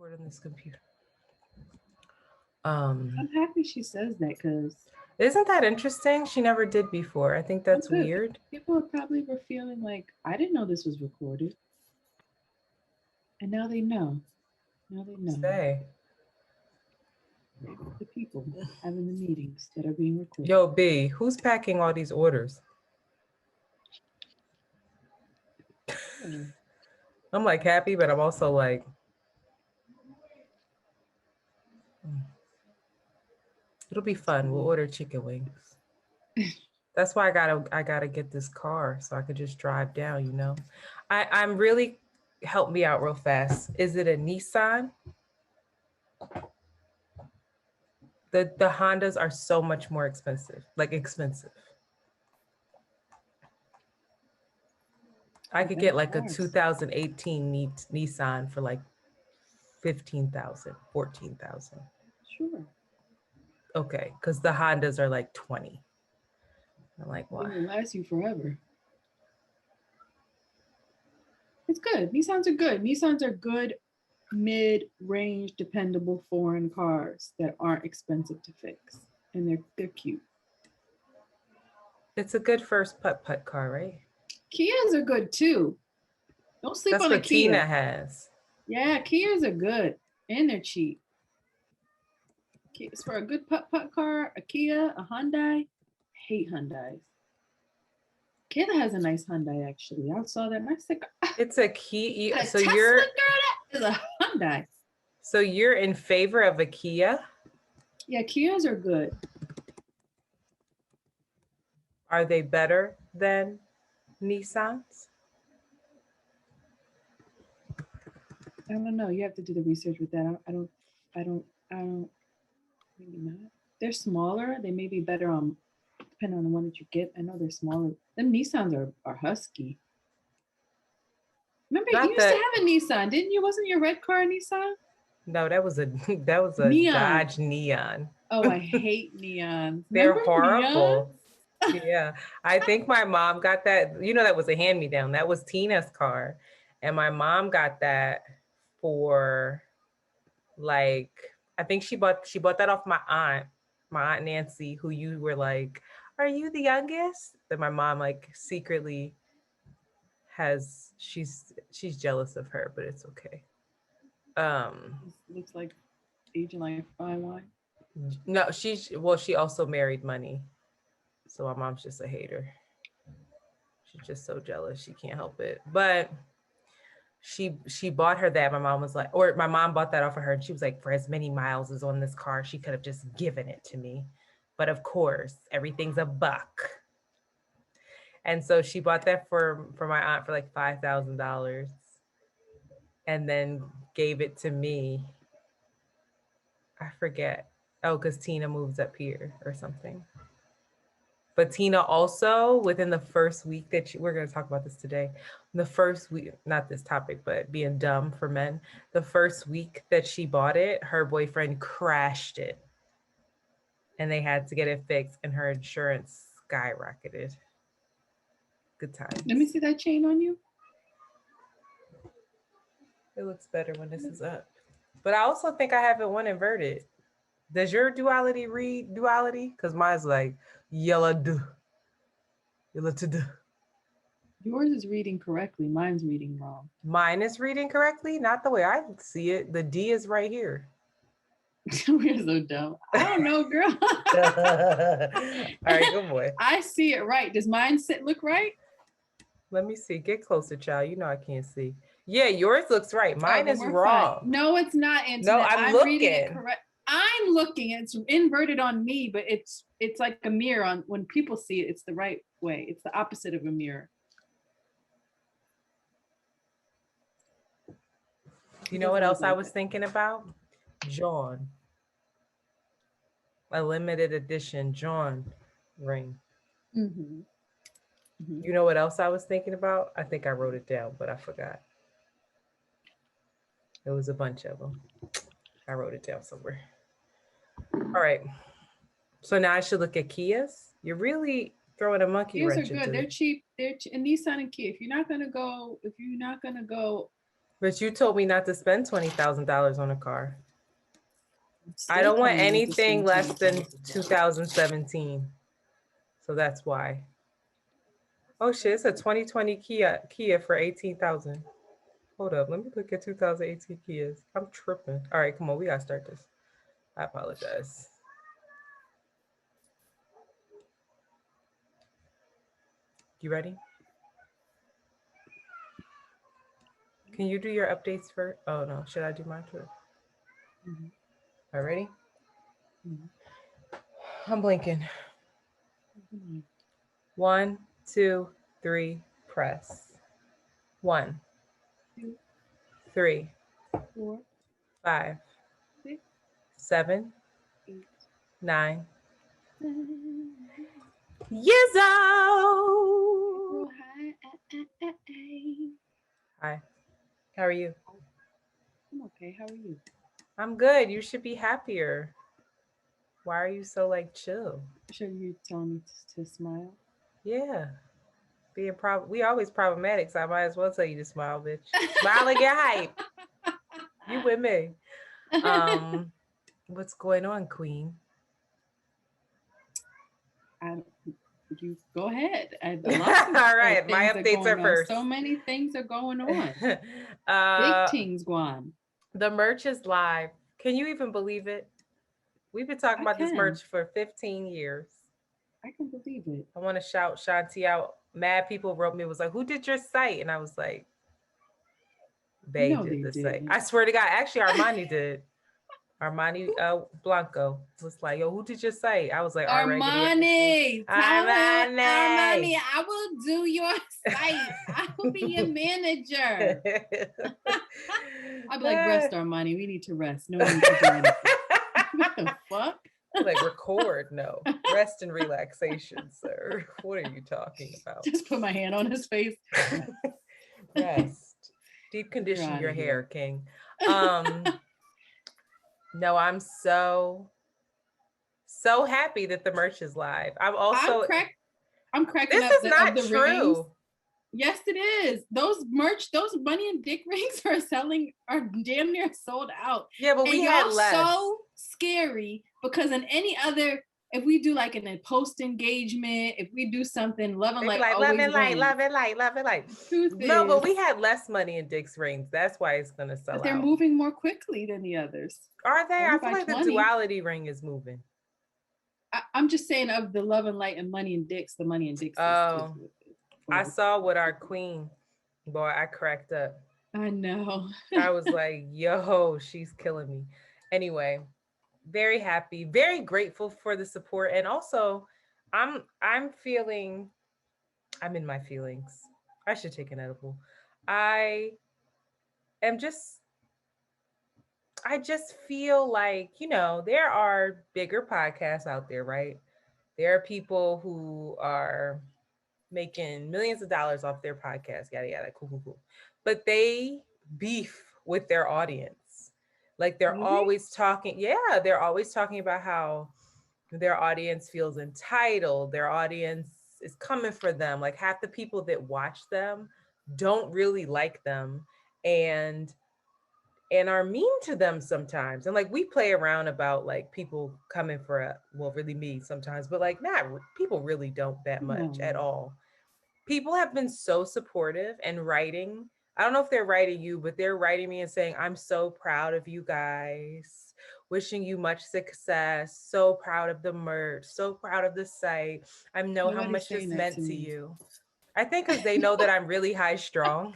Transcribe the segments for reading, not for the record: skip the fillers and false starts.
record on this computer. I'm happy she says that because Isn't that interesting? She never did before. I think that's good. weird. People probably were feeling like I didn't know this was recorded, and now they know. Now they know. Say, Maybe it's the people having the meetings that are being recorded. yo, B, who's packing all these orders? Oh, I'm like happy, but I'm also like, it'll be fun. We'll order chicken wings. That's why I gotta get this car so I could just drive down, you know. I'm really help me out real fast. Is it a Nissan? The Hondas are so much more expensive. Like expensive. I could get like a 2018 Nissan for like 15,000, 14,000. Sure. Okay, because the Hondas are like 20. I'm like, It why? will last you forever. It's good. Nissans are good. Nissans are good mid-range dependable foreign cars that aren't expensive to fix. And they're cute. It's a good first putt car, right? Kias are good too. Don't sleep That's on a what Kia. Tina has. Yeah, Kias are good and they're cheap. It's for a good putt car, a Kia, a Hyundai. I hate Hyundais. Kia has a nice Hyundai actually. I saw that and I said, It's a Kia. a So Tesla you're girl, that is a Hyundai. so you're in favor of a Kia? Yeah, Kias are good. Are they better than Nissans? I don't know. You have to do the research with that. I don't, maybe not. They're smaller. They may be better on, depending on the one that you get. I know they're smaller. Them Nissans are husky. Remember, you Not used to that. have a Nissan, didn't you? Wasn't your red car a Nissan? No, that was a that was a Neon. Dodge Neon. Oh, I hate neons. They're Remember neons? horrible. Yeah, I think my mom got that. You know, that was a hand me down. That was Tina's car, and my mom got that for like I think she bought that off my aunt Nancy, who you were like, "Are you the youngest?" That my mom like secretly has. She's jealous of her, but it's okay. Um, Looks like aging like fine wine. no, she also married money, so my mom's just a hater. She's just so jealous. She can't help it. But she bought her that. My mom was like, or my mom bought that off of her, and she was like, for as many miles as on this car, she could have just given it to me. But of course, everything's a buck. And so she bought that for my aunt for like $5,000 and then gave it to me. I forget. Oh, because Tina moves up here or something. But Tina also, within the first week we're going to talk about this today, the first week, not this topic, but being dumb for men, the first week that she bought it, her boyfriend crashed it and they had to get it fixed and her insurance skyrocketed. Good times. Let me see that chain on you. It looks better when this is up. But I also think I have it one inverted. Does your duality read duality? Because mine's like yellow do. Yellow to do. Yours is reading correctly. Mine's reading wrong. Mine is reading correctly, not the way I see it. The D is right here. We're so dumb. I don't know, girl. All right, good boy. I see it right. Does mine look right? Let me see. Get closer, child. You know I can't see. Yeah, yours looks right. Mine is wrong. Fine. No, it's not, Antoinette. No, I'm looking. Reading it correct. I'm looking. It's inverted on me, but it's like a mirror. On when people see it, it's the right way. It's the opposite of a mirror. You know what else I was thinking about? John. A limited edition John ring. Mm-hmm. Mm-hmm. You know what else I was thinking about? I think I wrote it down, but I forgot. There was a bunch of them. I wrote it down somewhere. All right. So now I should look at Kias. You're really throwing a monkey Kias wrench are good. They're cheap. They're and Nissan and Kia. If you're not gonna go But you told me not to spend $20,000 on a car. I'm I still don't want telling you to anything spend less than $20,000. 2017. So that's why. Oh shit, it's a 2020 Kia for 18,000. Hold up, let me look at 2018 Kias. I'm tripping. All right, come on, we gotta start this. I apologize. You ready? Can you do your updates first? Oh no, should I do mine too? Mhm. All right, ready? Mhm. I'm blinking. Mhm. 1, 2, 3, press. 1, 2, 3, 4, 5, 6, 7, 8, 9. 9. Yizzo! April, hi. Hi, how are you? I'm okay. How are you? I'm good. You should be happier. Why are you so like chill? Sure, you telling me to smile. Yeah, we always problematic, so I might as well tell you to smile, bitch. Smile and get hype. You with me? Um, what's going on, Queen? I, you go ahead. A All lot of right, my things are updates are going on. first. So many things are going on. Big uh, things going. the merch is live. Can you even believe it? We've been talking I about this can. merch for 15 years. I can believe it. I want to shout Shanti out. Mad people wrote me, was like, who did your site? And I was like, they No, did they the site. I didn't. swear to God, actually Armani did. Armani Blanco was like, yo, who did your site? I was like, our regular Armani, tell him, Armani, Armani. I will do your site. I will be your manager. I'll be like, rest, Armani. We need to rest. No need to do anything. What the fuck? Like record, no. Rest and relaxation, sir. What are you talking about? Just put my hand on his face. Rest. Deep condition your here. hair, King. No, I'm so happy that the merch is live. I'm cracking this up is not of the true. rings. Yes, it is. Those money and dick rings are damn near sold out. Yeah, but and we had less. So scary because in any other, if we do like a post engagement, if we do something, love and light, like always love and light, wins. love and light, love and light. No, but we had less money in Dick's rings. That's why it's gonna sell out. But they're moving more quickly than the others. Are they? I feel like 20. The duality ring is moving. I'm just saying of the love and light and money and dicks, the money and dicks. Oh, I saw what our queen, boy, I cracked up. I know. I was like, yo, she's killing me. Anyway, very happy, very grateful for the support. And also I'm in my feelings. I should take an edible. I just feel like, there are bigger podcasts out there, right? There are people who are making millions of dollars off their podcast, yada, yada, cool. But they beef with their audience. Like they're always talking. Yeah, they're always talking about how their audience feels entitled. Their audience is coming for them. Like half the people that watch them don't really like them. And are mean to them sometimes. And like we play around about like people coming for really me sometimes, but like not people really don't that much at all. People have been so supportive and writing. I don't know if they're writing you, but they're writing me and saying, I'm so proud of you guys, wishing you much success, so proud of the merch, so proud of the site. I know how much this meant to you. I think because they know that I'm really high strung.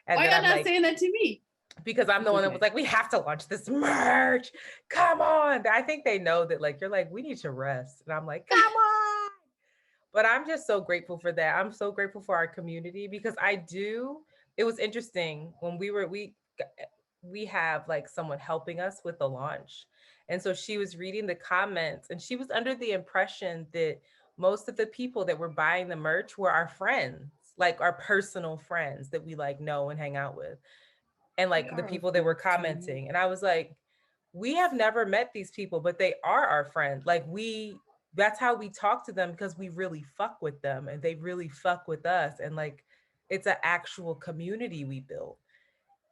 And why are you not saying that to me? Because I'm the one that was like, we have to launch this merch. Come on. I think they know that like, you're like, we need to rest. And I'm like, come on. But I'm just so grateful for that. I'm so grateful for our community because it was interesting when we have like someone helping us with the launch. And so she was reading the comments and she was under the impression that most of the people that were buying the merch were our friends, like our personal friends that we like know and hang out with. And like the people that were commenting. And I was like, we have never met these people, but they are our friends. Like that's how we talk to them because we really fuck with them and they really fuck with us. And like, it's an actual community we built.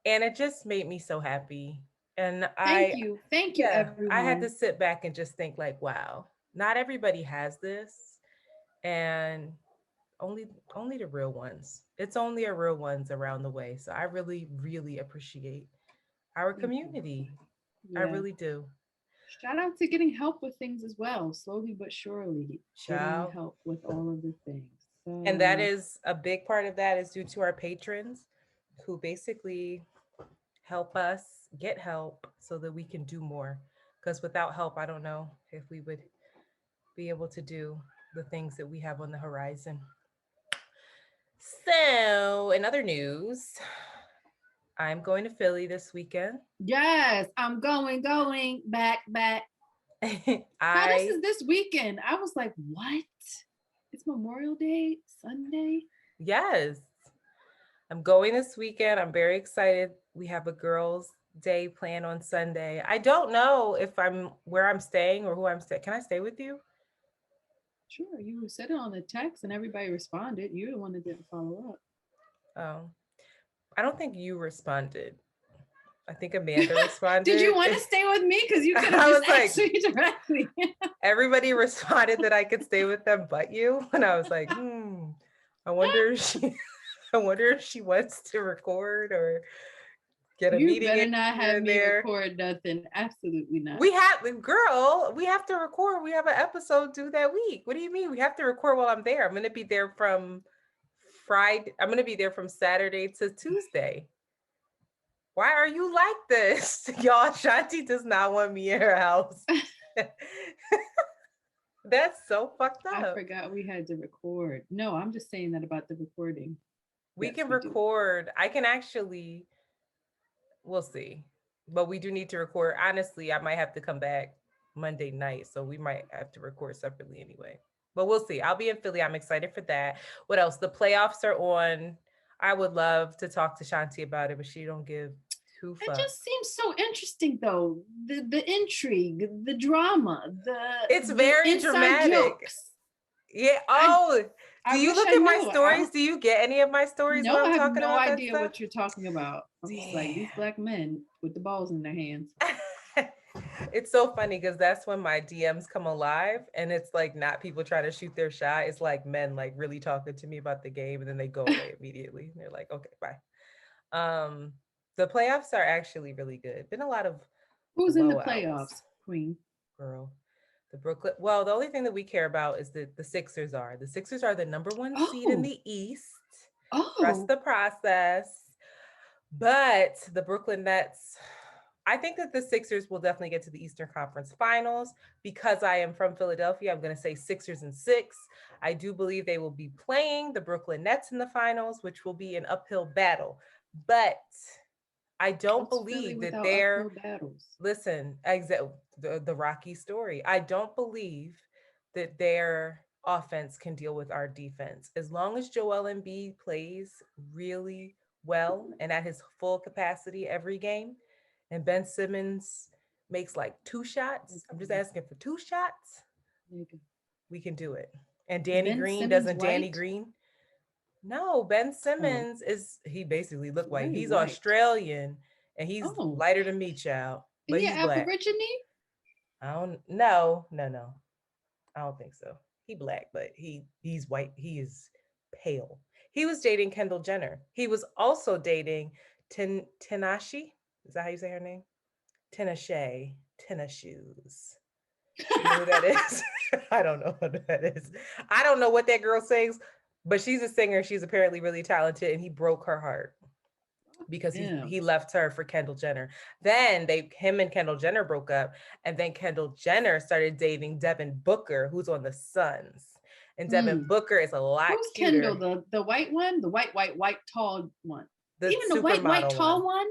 And it just made me so happy. And Thank you, yeah, I had to everyone. sit back and just think like, wow, not everybody has this. And only only the real ones. It's only a real ones around the way. So I really, really appreciate our Thank you. community. I Yeah. really do. Shout out to getting help with things as well, slowly but surely getting Ciao. help with all of the things. And that So is a big part of that is due to our patrons who basically help us get help so that we can do more. Because without help, I don't know if we would be able to do the things that we have on the horizon. So, in other news, I'm going to Philly this weekend. yes, I'm going back. How this I, is this weekend? I was like, what? It's Memorial Day, Sunday. yes, I'm going this weekend. I'm very excited. We have a girls' day planned on Sunday. I don't know if I'm where I'm staying or who I'm staying. Can I stay with you? Sure, you said it on the text and everybody responded. You're the one that didn't follow up. Oh, I don't think you responded. I think Amanda Did you responded. want to stay with me? Because you could have I just was asked like, me directly. everybody responded that I could stay with them but you. And I was like, I wonder if she I wonder if she wants to record or get a You meeting in better not here have and me there. record nothing. Absolutely not. We have girl, we have to record. We have an episode due that week. What do you mean? We have to record while I'm there. I'm gonna be there from Friday. I'm gonna be there from Saturday to Tuesday. Why are you like this? Y'all, Shanti does not want me in her house. That's so fucked I up. forgot we had to record. No, I'm just saying that about the recording. We Yes, can we do. record. I can actually, we'll see. But we do need to record. Honestly, I might have to come back Monday night. So we might have to record separately anyway. But we'll see. I'll be in Philly. I'm excited for that. What else? The playoffs are on. I would love to talk to Shanti about it, but she don't give two It fucks. just seems so interesting, though. The intrigue, the drama, It's the very inside dramatic. jokes. Yeah. I Oh, do I you wish look I at my knew. stories? Do you get any of my stories when No, I'm I have talking no about that idea stuff? what you're talking about. I'm just like Damn. these black men with the balls in their hands. It's so funny because that's when my DMs come alive and it's like not people trying to shoot their shot. It's like men like really talking to me about the game and then they go away immediately. They're like, okay, bye. Um, the playoffs are actually really good. Been a lot of Who's in the blowouts, playoffs, Queen? girl. The Brooklyn. Well, the only thing that we care about is that the Sixers are. The Sixers are the number one seed in Oh, the East. Trust oh, the process. But the Brooklyn Nets, I think that the Sixers will definitely get to the Eastern Conference Finals. Because I am from Philadelphia, I'm going to say Sixers in six. I do believe they will be playing the Brooklyn Nets in the finals, which will be an uphill battle. But I don't what's Philly believe that without uphill they're, battles? listen, the Rocky story. I don't believe that their offense can deal with our defense. As long as Joel Embiid plays really well and at his full capacity every game, and Ben Simmons makes like two shots, I'm just asking for two shots, Nigga. we can do it. And Is Danny Ben Green, Simmons doesn't Danny white? Green? No, Ben Oh, Simmons is, he basically looked white. very He's white. Australian and he's Oh, lighter than me, child, is but he he's an black. Aborigine? I don't, no, no, no. I don't think so. He black, but he's white. He is pale. He was dating Kendall Jenner. He was also dating Tinashi. Is that how you say her name? Tinashe. Tina Shoes. You know who that is? I don't know who that is. I don't know what that girl sings, but she's a singer. She's apparently really talented, and he broke her heart because Yeah. he left her for Kendall Jenner. Then him and Kendall Jenner broke up, and then Kendall Jenner started dating Devin Booker, who's on the Suns. And Devin Mm. Booker is a lot Who's Kendall? cuter, The white one? The white, tall one. the Even the white, supermodel tall one. one?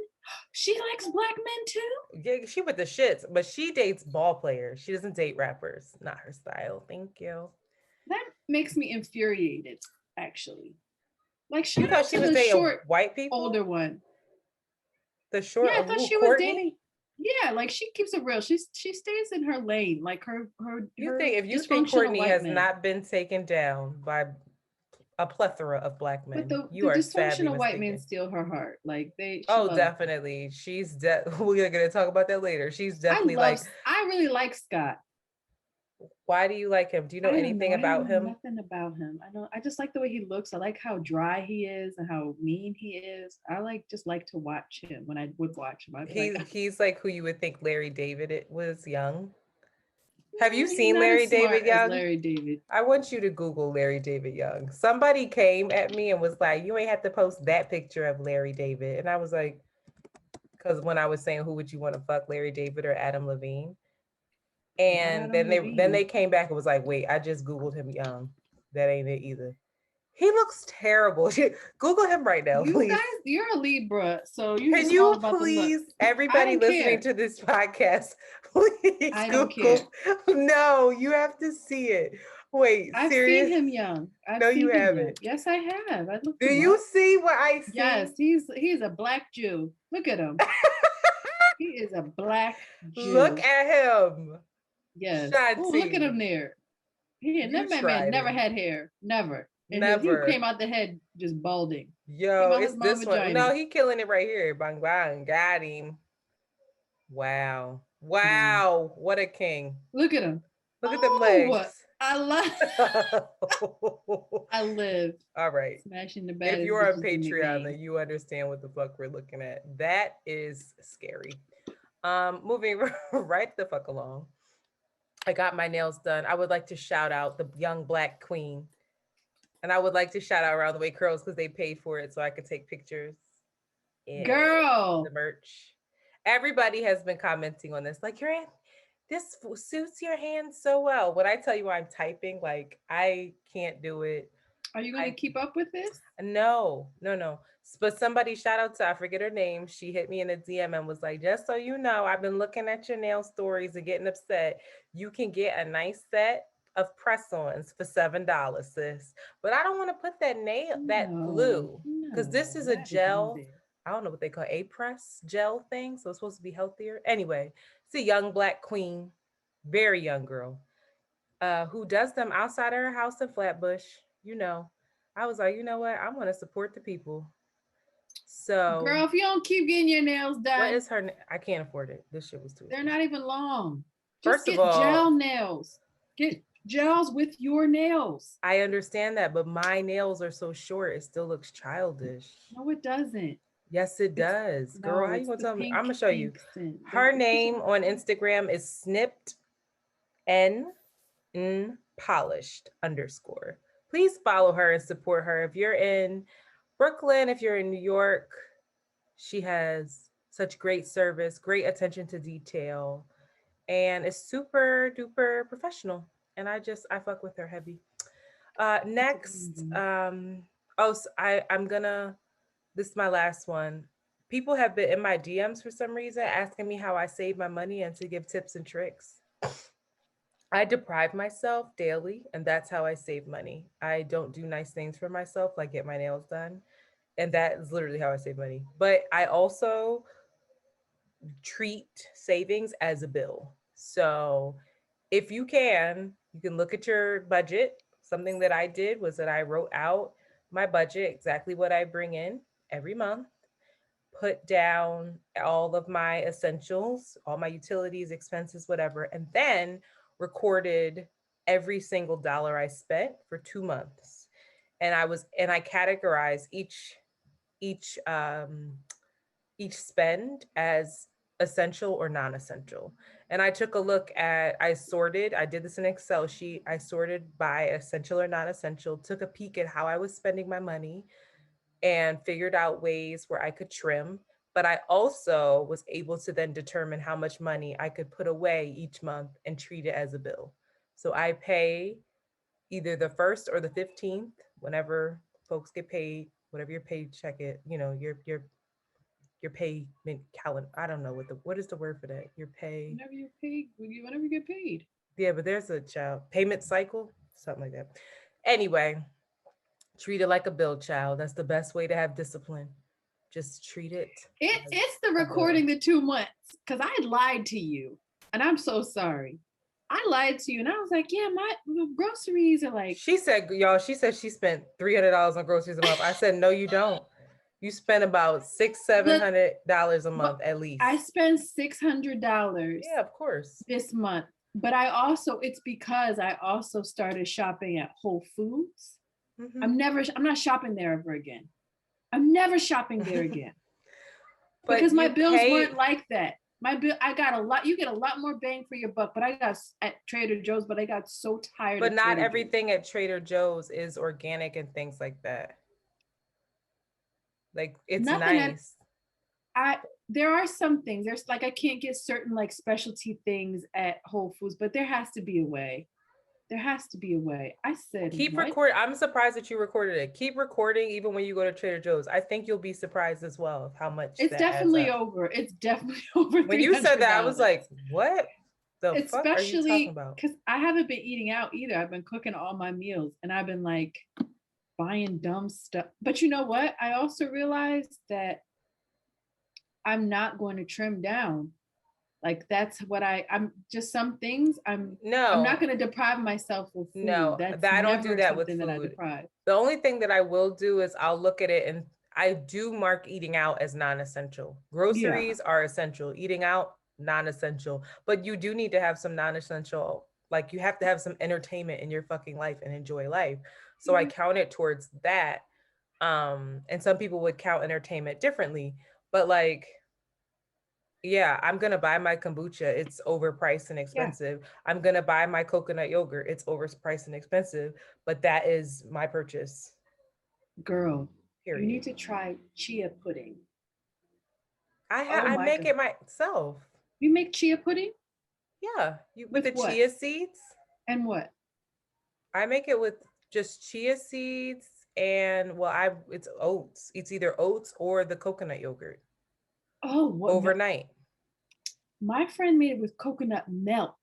She likes black men too? Yeah, she with the shits, but she dates ball players. She doesn't date rappers. Not her style. Thank you. That makes me infuriated, actually. Like, shout You thought out she to was the dating short, white people? older one. The short, Yeah, I thought who, she was Courtney? dating. Yeah, like she keeps it real. She stays in her lane, like You her think if you think dysfunctional Courtney white has man. not been taken down by a plethora of black But men. the You are sadly dysfunctional white men mistaken. steal her heart. Like she Oh, loves. definitely. We're gonna talk about that later. She's definitely like, I really like Scott. why do you like him? Do you know I don't know. anything I don't about know him? nothing about him. I just like the way he looks. I like how dry he is and how mean he is. I just like to watch him when I would watch him. I'd be like, He's like who you would think Larry David it was young. Have you he's seen not Larry as David smart as Young? Larry David. I want you to Google Larry David Young. Somebody came at me and was like, you ain't have to post that picture of Larry David. And I was like, because when I was saying who would you want to fuck, Larry David or Adam Levine? Not And Adam then they Levine. came back and was like, wait, I just Googled him young. That ain't it either. He looks terrible. Google him right now, You please. guys, you're a Libra, so you Can just all you about the please, looks. everybody don't listening care. to this podcast, please I don't Google. care. No, you have to see it. Wait, I've seen serious? him young. I've No, you seen him young. haven't. Yes, I have. I looked Do him you up. see what I see? Yes, he's a black Jew. Look at him. He is a black Look Jew. at him. Yes. Oh, look at Shanti. him there. You That man tried never it. had hair. Never. And he Never. came out the head just balding. Came Yo, out it's his mom this one. vagina. No, he killing it right here. Bang bang. Got him. Wow. Wow. What a king. Look at him. Look at them legs. I love I live All right. smashing the If baddest you're on bitches in the Patreon, game. then you understand what the fuck we're looking at. That is scary. Moving right the fuck along. I got my nails done. I would like to shout out the young black queen. And I would like to shout out Around the Way Curls because they paid for it so I could take pictures. And Girl. the merch. Everybody has been commenting on this. Like, this suits your hands so well. When I tell you I'm typing, like, I can't do it. Are you going to keep up with this? No. But somebody, shout out to, I forget her name. She hit me in a DM and was like, just so you know, I've been looking at your nail stories and getting upset. You can get a nice set of press-ons for $7, sis. But I don't want to put that glue because this is a gel. I don't know what they call a press gel thing. So it's supposed to be healthier. Anyway, it's a young black queen, very young girl, who does them outside of her house in Flatbush. You know, I was like, you know what? I want to support the people. So, girl, if you don't keep getting your nails done, what is her? I can't afford it. This shit was too. They're not even long. First Just of all, gel nails. Get gels with your nails. I understand that, but my nails are so short, it still looks childish. No, it doesn't. Yes, it does. Girl, how you gonna tell me? I'm gonna show you. Her name on Instagram is snipped n polished _. Please follow her and support her. If you're in Brooklyn, if you're in New York, she has such great service, great attention to detail, and is super duper professional. And I fuck with her heavy. Next, I'm gonna, this is my last one. People have been in my DMs for some reason asking me how I save my money and to give tips and tricks. I deprive myself daily, and that's how I save money. I don't do nice things for myself, like get my nails done. And that is literally how I save money. But I also treat savings as a bill. So if you can look at your budget. Something that I did was that I wrote out my budget, exactly what I bring in every month, put down all of my essentials, all my utilities, expenses, whatever, and then recorded every single dollar I spent for 2 months. And I categorized each spend as essential or non-essential. And I took a look at, I did this in an Excel sheet. I sorted by essential or non-essential, took a peek at how I was spending my money and figured out ways where I could trim. But I also was able to then determine how much money I could put away each month and treat it as a bill. So I pay either the 1st or the 15th, whenever folks get paid, whatever your paycheck is, your payment calendar. I don't know what is the word for that? Your pay. Whenever you're paid, whenever you get paid. Yeah, but there's a payment cycle, something like that. Anyway, treat it like a bill, child. That's the best way to have discipline. Just treat it. It's the recording the 2 months because I lied to you, and I'm so sorry. I lied to you, and I was like, yeah, my groceries are like. She said, y'all, she said she spent $300 on groceries a month. I said, no, you don't. You spend about $600-700 a month at least. I spend $600. Yeah, of course. This month, but it's because I also started shopping at Whole Foods. Mhm. I'm not shopping there ever again. I'm never shopping there again. But because my you bills pay- weren't like that. My bill, I got a lot. You get a lot more bang for your buck. But I got at Trader Joe's, but I got so tired. But of not Trader everything at Trader Joe's is organic and things like that. Like it's Nothing nice. There are some things. There's like I can't get certain like specialty things at Whole Foods, but there has to be a way. There has to be a way. I said, keep what? recording. I'm surprised that you recorded it. Keep recording even when you go to Trader Joe's. I think you'll be surprised as well of how much It's that definitely adds up. over. It's definitely over. When you said that, I was like, what the fuck are you talking about? Because I haven't been eating out either. I've been cooking all my meals and I've been like buying dumb stuff. But you know what? I also realized that I'm not going to trim down. Like that's what I'm just some things I'm not going to deprive myself of food. No, I don't do that with food. That I deprive. The only thing that I will do is I'll look at it and I do mark eating out as non-essential. Groceries are essential. Eating out, non-essential. But you do need to have some non-essential, like you have to have some entertainment in your fucking life and enjoy life. So I count it towards that. And some people would count entertainment differently, but like, yeah, I'm gonna buy my kombucha. It's overpriced and expensive. Yeah. I'm gonna buy my coconut yogurt. It's overpriced and expensive, but that is my purchase. Girl, period. You need to try chia pudding. I make it myself. You make chia pudding? Yeah, with the chia seeds. And what? I make it with just chia seeds and it's oats. It's either oats or the coconut yogurt. Oh, what? Overnight. My friend made it with coconut milk.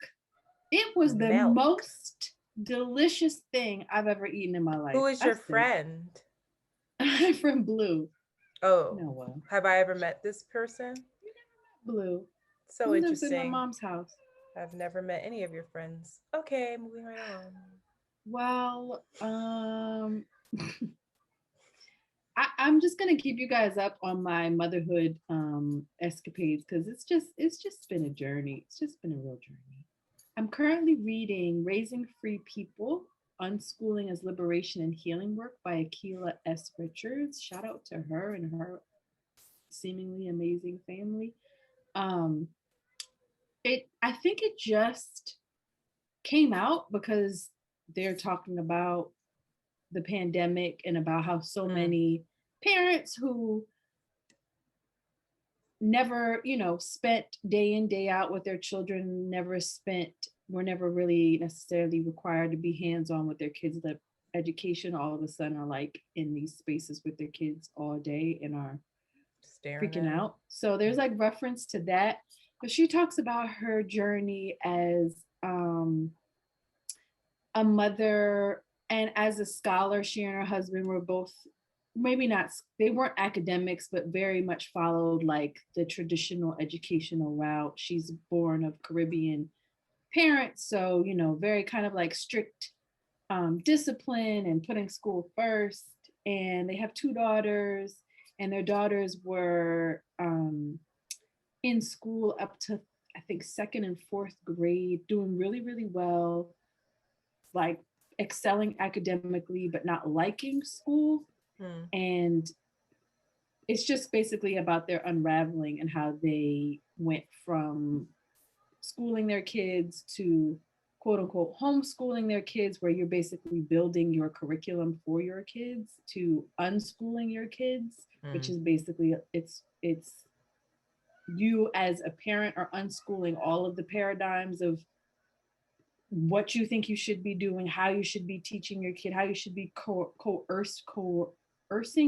It was the most delicious thing I've ever eaten in my life. Who is your friend? My friend Blue. Oh, no. Have I ever met this person? Blue. So Who interesting. lives in my mom's house. I've never met any of your friends. Okay, moving right on. Well, I'm just gonna keep you guys up on my motherhood escapades because it's just been a journey. It's just been a real journey. I'm currently reading Raising Free People: Unschooling as Liberation and Healing Work by Akilah S. Richards. Shout out to her and her seemingly amazing family. I think it just came out because they're talking about the pandemic and about how so many parents who never, spent day in, day out with their children, were never really necessarily required to be hands-on with their kids' education, all of a sudden are like in these spaces with their kids all day and are freaking out. So there's like reference to that. But she talks about her journey as a mother and as a scholar. She and her husband were both, they weren't academics, but very much followed like the traditional educational route. She's born of Caribbean parents, so very kind of like strict discipline and putting school first. And they have 2 daughters, and their daughters were in school up to I think 2nd and 4th grade, doing really, really well, like excelling academically, but not liking school. And it's just basically about their unraveling and how they went from schooling their kids to quote unquote homeschooling their kids, where you're basically building your curriculum for your kids, to unschooling your kids, which is basically it's you as a parent are unschooling all of the paradigms of what you think you should be doing, how you should be teaching your kid, how you should be coercing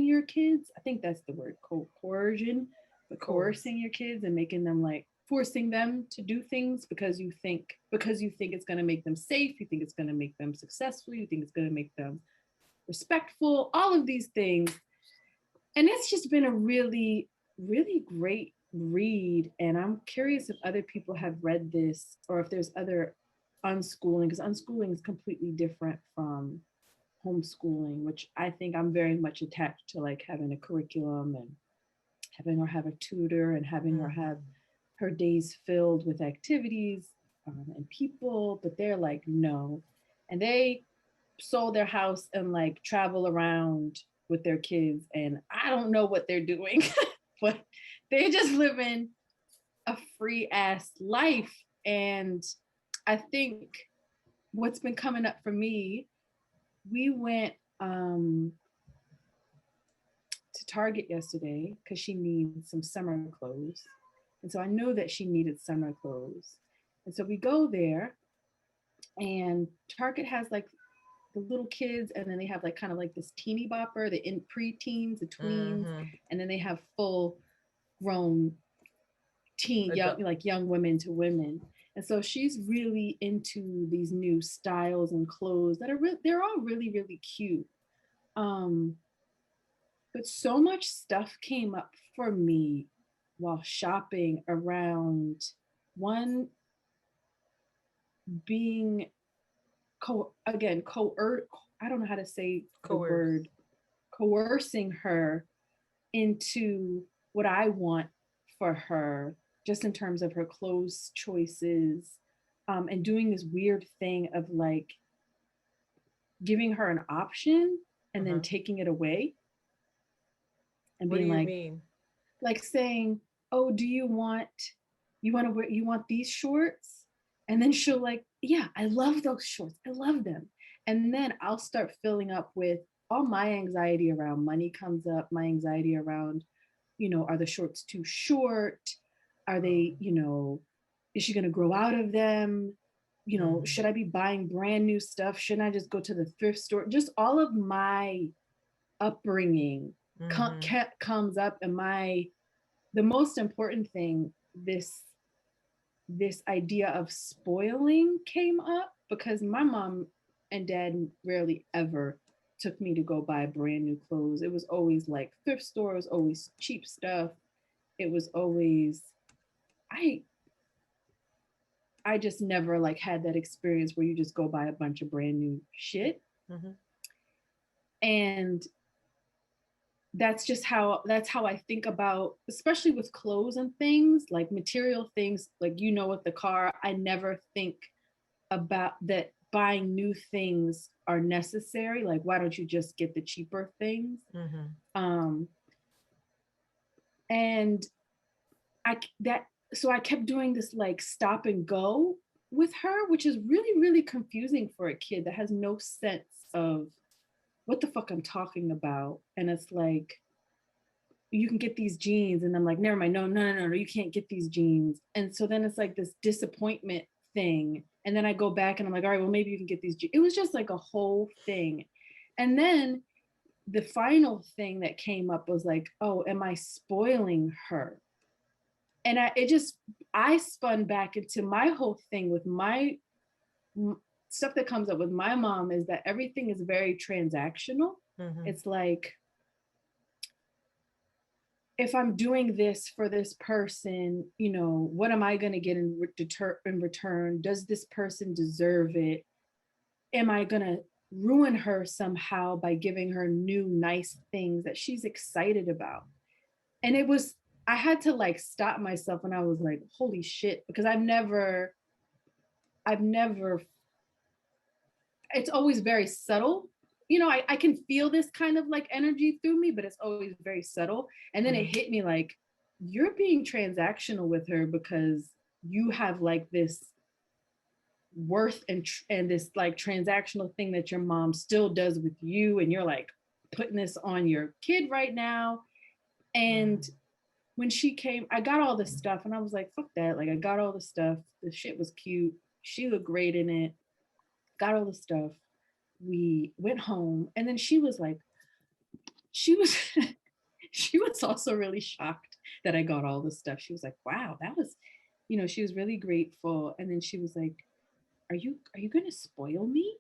your kids. I think that's the word, coercion, but coercing your kids and making them like forcing them to do things because you think it's going to make them safe, you think it's going to make them successful, you think it's going to make them respectful, all of these things. And it's just been a really, really great read. And I'm curious if other people have read this or if there's other unschooling, because unschooling is completely different from homeschooling, which I think I'm very much attached to, like having a curriculum and having her have a tutor and having her have her days filled with activities and people. But they're like, no. And they sold their house and like travel around with their kids. And I don't know what they're doing, but they're just living a free ass life. And I think what's been coming up for me, we went to Target yesterday because she needs some summer clothes. And so I know that she needed summer clothes. And so we go there, and Target has like the little kids, and then they have like kind of like this teeny bopper, the in pre-teens, the tweens, and then they have full grown young women to women. And so she's really into these new styles and clothes that are they're all really, really cute. But so much stuff came up for me while shopping around one being I don't know how to say the word, coercing her into what I want for her, just in terms of her clothes choices, and doing this weird thing of like giving her an option and then taking it away and being like saying, oh, do you want these shorts? And then she'll like, yeah, I love those shorts, I love them. And then I'll start filling up with all my anxiety around money comes up, my anxiety around, are the shorts too short? Are they, is she going to grow out of them? Should I be buying brand new stuff? Shouldn't I just go to the thrift store? Just all of my upbringing comes up. And the most important thing, this idea of spoiling came up, because my mom and dad rarely ever took me to go buy brand new clothes. It was always like thrift stores, always cheap stuff. It was always, I just never like had that experience where you just go buy a bunch of brand new shit. And that's how I think about, especially with clothes and things, like material things, like, with the car, I never think about that buying new things are necessary. Like, why don't you just get the cheaper things? And so I kept doing this like stop and go with her, which is really, really confusing for a kid that has no sense of what the fuck I'm talking about. And it's like, you can get these jeans, and I'm like, never mind, no, you can't get these jeans. And so then it's like this disappointment thing. And then I go back and I'm like, all right, well, maybe you can get these jeans. It was just like a whole thing. And then the final thing that came up was like, oh, am I spoiling her? And I spun back into my whole thing with my stuff that comes up with my mom, is that everything is very transactional. It's like, if I'm doing this for this person, what am I going to get in return? Does this person deserve it? Am I going to ruin her somehow by giving her new, nice things that she's excited about? And I had to like stop myself, and I was like, holy shit, because I've never, it's always very subtle. I can feel this kind of like energy through me, but it's always very subtle. And then it hit me like, you're being transactional with her because you have like this worth and this like transactional thing that your mom still does with you. And you're like putting this on your kid right now. And when she came, I got all this stuff and I was like, fuck that. Like, I got all the stuff. The shit was cute. She looked great in it. Got all the stuff. We went home, and then she was like, she was also really shocked that I got all the stuff. She was like, wow, that was, she was really grateful. And then she was like, are you going to spoil me?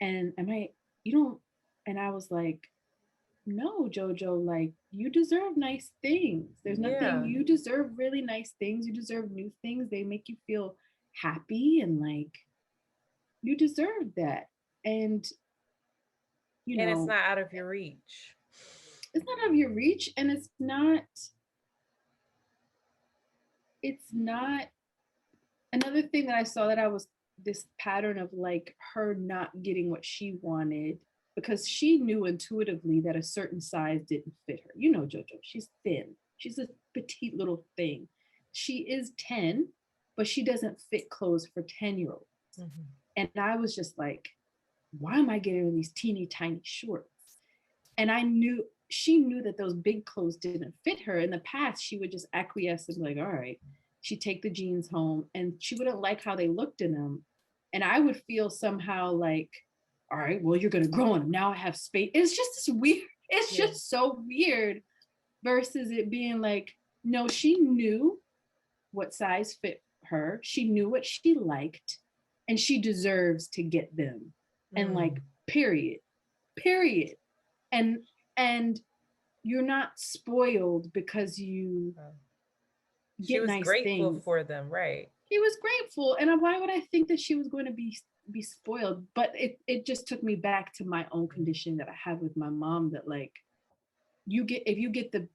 And and I was like, no, Jojo, like, you deserve nice things. There's nothing, you deserve really nice things. You deserve new things. They make you feel happy and like, you deserve that. And, you And it's know, not out of your reach. it's not out of your reach, and it's not another thing that I saw, that I was this pattern of like her not getting what she wanted because she knew intuitively that a certain size didn't fit her. You know, JoJo, she's thin. She's a petite little thing. She is 10, but she doesn't fit clothes for 10-year-olds. Mhm. And I was just like, why am I getting these teeny tiny shorts? And she knew that those big clothes didn't fit her. In the past, she would just acquiesce and be like, all right. She'd take the jeans home and she wouldn't like how they looked in them. And I would feel somehow like, all right, well, you're going to grow in them. Now I have space. It's just this weird, it's Yeah. just so weird versus it being like, no, she knew what size fit her. She knew what she liked and she deserves to get them. And like, period, period. And you're not spoiled because you She get was nice grateful things. for them, right? He was grateful, and why would I think that she was going to be spoiled? But it just took me back to my own condition that I have with my mom, that like, you get, if you get the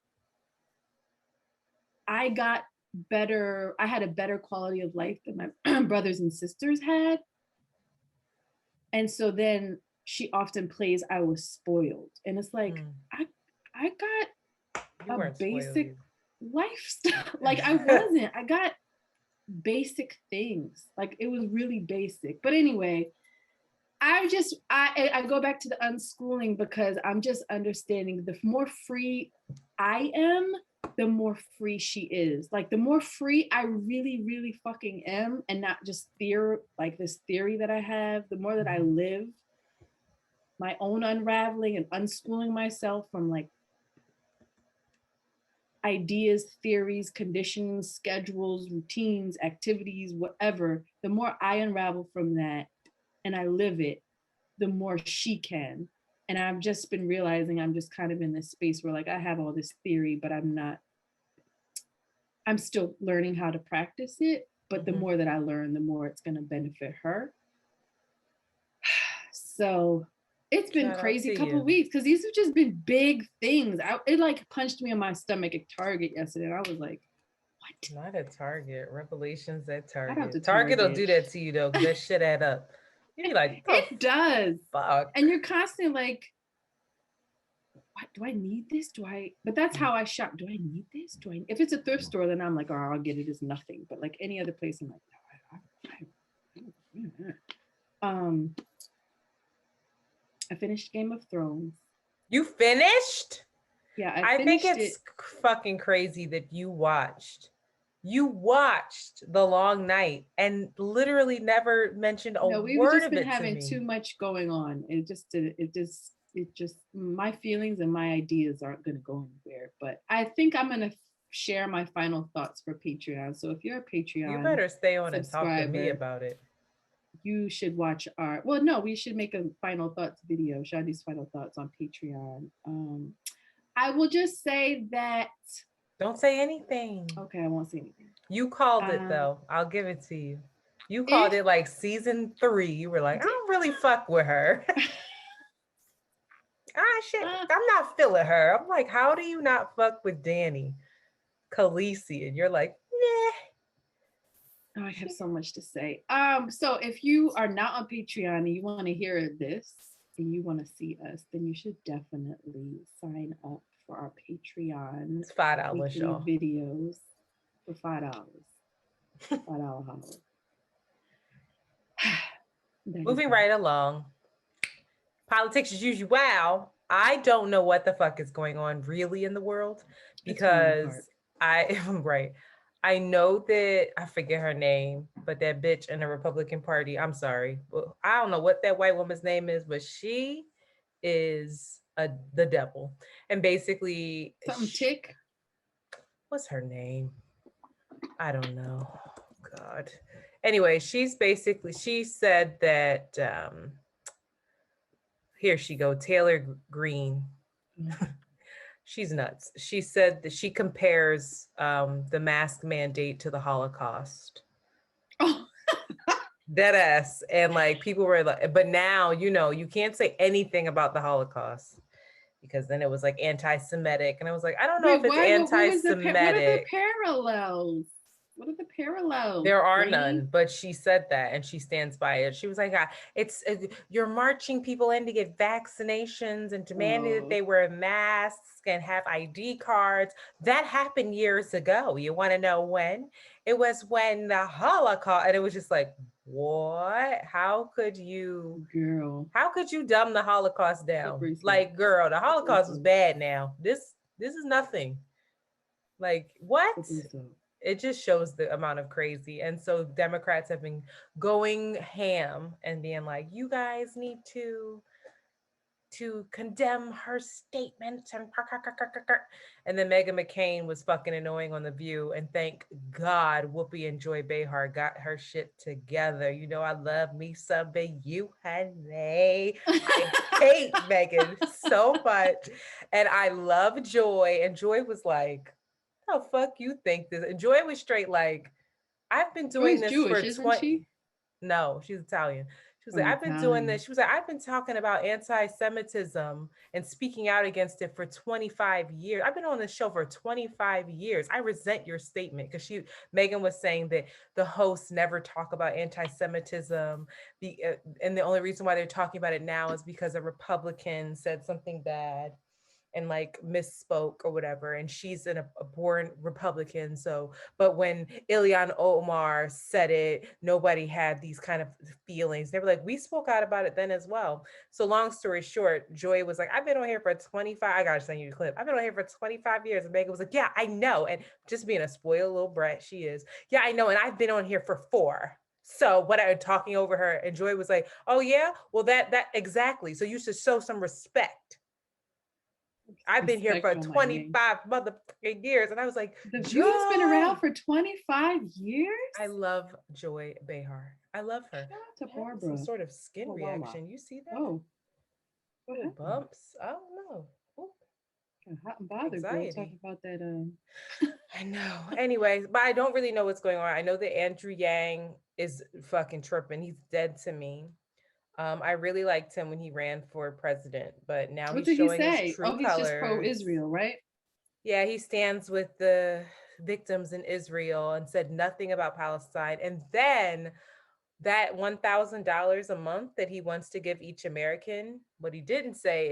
I got better, I had a better quality of life than my brothers and sisters had. And so then she often plays I was spoiled. And it's like, I got You a weren't basic spoiled. lifestyle. Like I wasn't. I got basic things. Like it was really basic. But anyway, I go back to the unschooling because I'm just understanding the more free I am, the more free she is. Like the more free I really, really fucking am, and not just like this theory that I have, the more that I live my own unraveling and unschooling myself from like ideas, theories, conditions, schedules, routines, activities, whatever, the more I unravel from that and I live it, the more she can. And I've just been realizing I'm just kind of in this space where like I have all this theory, but I'm still learning how to practice it. But the more that I learn, the more it's going to benefit her. So it's been crazy couple of weeks because these have just been big things. It like punched me in my stomach at Target yesterday. And I was like, what? Not at Target. Revelations at Target. Target Target will do that to you though, because that shit add up. You be like, oh, it does. Fuck. And you're constantly like, what do I need this? But that's how I shop. Do I need this? If it's a thrift store, then I'm like, oh, I'll get it as nothing. But like any other place, I'm like, no, I finished Game of Thrones. You finished? Yeah, I think it's fucking crazy that you watched The Long Night and literally never mentioned a word of it to me. We've just been having too much going on. It just my feelings and my ideas aren't going to go anywhere. But I think I'm going to share my final thoughts for Patreon. So if you're a Patreon, you better stay on and talk to me about it. You should watch we should make a final thoughts video, Shadi's final thoughts on Patreon. I will just say that. Don't say anything. Okay, I won't say anything. You called it though. I'll give it to you. You called it like season 3. You were like, I don't really fuck with her. Shit, I'm not feeling her. I'm like, how do you not fuck with Danny Khaleesi? And you're like, nah. Oh, I have so much to say. So if you are not on Patreon and you want to hear this and you want to see us, then you should definitely sign up for our Patreon. It's $5, y'all. Videos for $5. $5 Moving right along. Politics as usual. Wow. I don't know what the fuck is going on really in the world because I'm right. I know that I forget her name, but that bitch in the Republican Party, I'm sorry. Well, I don't know what that white woman's name is, but she is the devil. And basically Tick. What's her name? I don't know. God. Anyway, she said that here she go, Taylor Greene. She's nuts. She said that she compares the mask mandate to the Holocaust. Oh. Dead ass. And like people were like, but now, you know, you can't say anything about the Holocaust because then it was like anti-Semitic. And I was like, I don't know if Wait, it's why? What was the? What are the anti-Semitic. parallels? What are the parallels? There are Queen? none, but she said that and she stands by it. She was like, it's you're marching people in to get vaccinations and demanding that they wear masks and have ID cards. That happened years ago. You want to know when? It was when the Holocaust, and it was just like, what? How could you Girl. dumb the Holocaust down? Like, girl, the Holocaust was bad now. This is nothing. Like, what? It just shows the amount of crazy. And so Democrats have been going ham and being like, you guys need to condemn her statement. And then Meghan McCain was fucking annoying on The View. And thank God Whoopi and Joy Behar got her shit together. You know, I love me some of you, honey. I hate Meghan so much. And I love Joy. And Joy was like, how the fuck you think this? And Joy was straight like, I've been doing this Jewish, for isn't 20. she? No, she's Italian. She was like, I've been doing this. She was like, I've been talking about anti-Semitism and speaking out against it for 25 years. I've been on this show for 25 years. I resent your statement because Meghan was saying that the hosts never talk about anti-Semitism. And the only reason why they're talking about it now is because a Republican said something bad and like misspoke or whatever, and she's a born Republican. So, but when Ilhan Omar said it, nobody had these kind of feelings. They were like, we spoke out about it then as well. So long story short, Joy was like, I've been on here for 25, I gotta send you a clip. I've been on here for 25 years. And Meghan was like, yeah, I know. And just being a spoiled little brat, she is. Yeah, I know. And I've been on here for 4. So what I'm talking over her, and Joy was like, oh yeah, well that exactly. So you should show some respect. I've been here for 25 motherfucking years. And I was like, The View's been around for 25 years? I love Joy Behar. I love her. Shout out to Barbara. Some sort of skin reaction. You see that? Oh. Little bumps. I don't know. Hot and bothered, girl. Talking about that. I know. Anyways, but I don't really know what's going on. I know that Andrew Yang is fucking tripping. He's dead to me. I really liked him when he ran for president, but now he's showing his true colors. He's just pro-Israel, right? Yeah, he stands with the victims in Israel and said nothing about Palestine. And then that $1,000 a month that he wants to give each American, what he didn't say,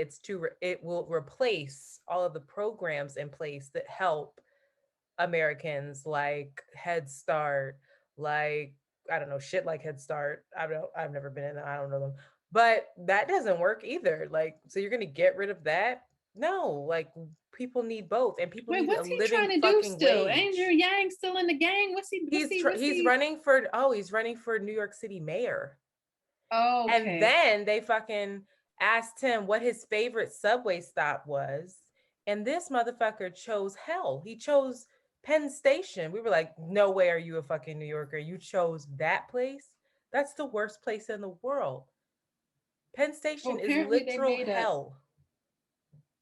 it will replace all of the programs in place that help Americans, like Head Start, like, I don't know, shit like Head Start. I've never been in it. I don't know them. But that doesn't work either. Like, so you're going to get rid of that? No, like people need both, and people need a living fucking wage. What's he trying to do still? Andrew Yang still in the gang? He's running for New York City mayor. Oh, okay. And then they fucking asked him what his favorite subway stop was, and this motherfucker chose hell. He chose Penn Station. We were like, no way are you a fucking New Yorker. You chose that place? That's the worst place in the world. Penn Station is literal hell.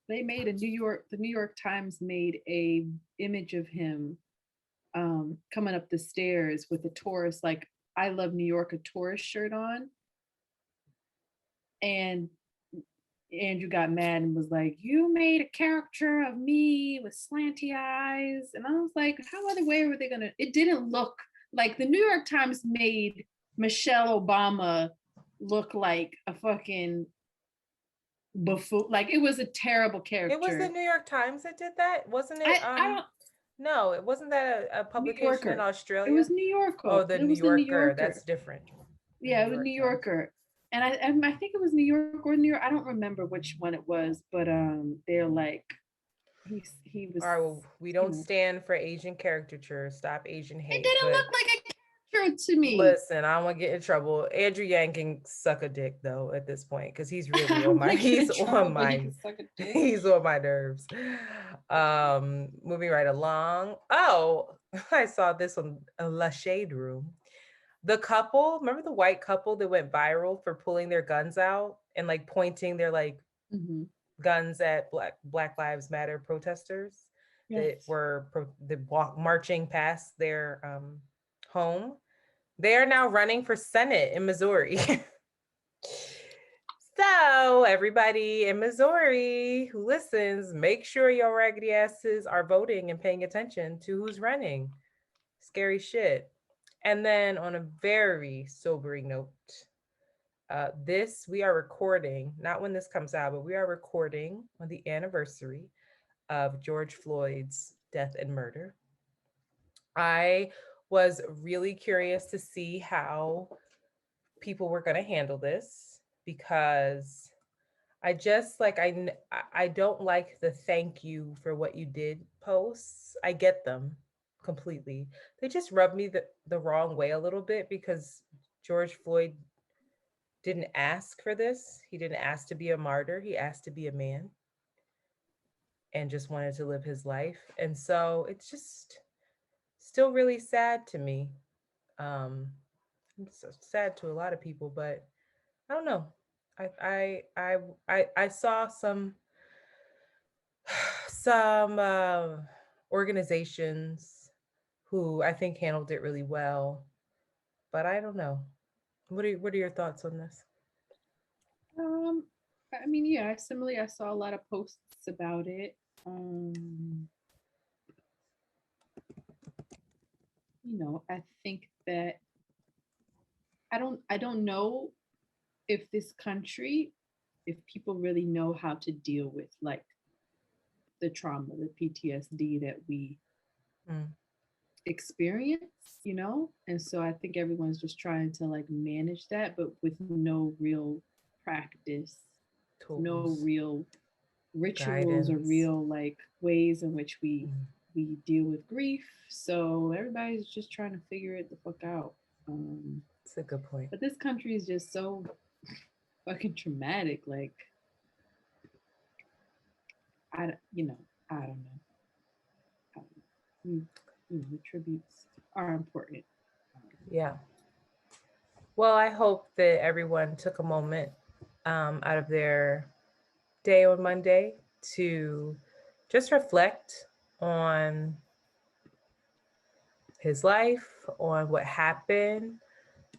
They made the New York Times made a image of him coming up the stairs with a tourist, like I love New York, a tourist shirt on. And Andrew got mad and was like, you made a caricature of me with slanty eyes. And I was like, how other way were they gonna? It didn't look like the New York Times made Michelle Obama look like a fucking buffoon. Like it was a terrible character. It was the New York Times that did that, wasn't it? No, it wasn't that a publication in Australia. It was New Yorker. Oh, the New Yorker. That's different. Yeah, it was New Yorker. And I think it was New York or New York. I don't remember which one it was, but they're like, he was. All right, well, we don't stand for Asian caricature. Stop Asian hate. It didn't look like a caricature to me. Listen, I don't want to get in trouble. Andrew Yang can suck a dick though at this point because he's really on my. He's on my nerves. Moving right along. Oh, I saw this on La Shade Room. The couple, remember the white couple that went viral for pulling their guns out and like pointing their like guns at Black Lives Matter protesters that were marching past their home? They are now running for Senate in Missouri. So everybody in Missouri who listens, make sure your raggedy asses are voting and paying attention to who's running. Scary shit. And then on a very sobering note, we are recording, not when this comes out, but we are recording on the anniversary of George Floyd's death and murder. I was really curious to see how people were going to handle this because I just like I don't like the thank you for what you did posts. I get them completely. They just rub me the wrong way a little bit because George Floyd didn't ask for this. He didn't ask to be a martyr. He asked to be a man and just wanted to live his life. And so it's just still really sad to me. It's so sad to a lot of people, but I don't know. I saw some organizations who I think handled it really well, but I don't know. What are your thoughts on this? I mean, yeah, similarly, I saw a lot of posts about it. You know, I think that I don't know if this country, if people really know how to deal with like the trauma, the PTSD that we experience, you know? And so I think everyone's just trying to like manage that, but with no real practice, Tools, no real rituals guidance, or real like ways in which we deal with grief. So everybody's just trying to figure it the fuck out. That's a good point. But this country is just so fucking traumatic. Like, I don't know. The tributes are important. Yeah. Well, I hope that everyone took a moment out of their day on Monday to just reflect on his life, on what happened,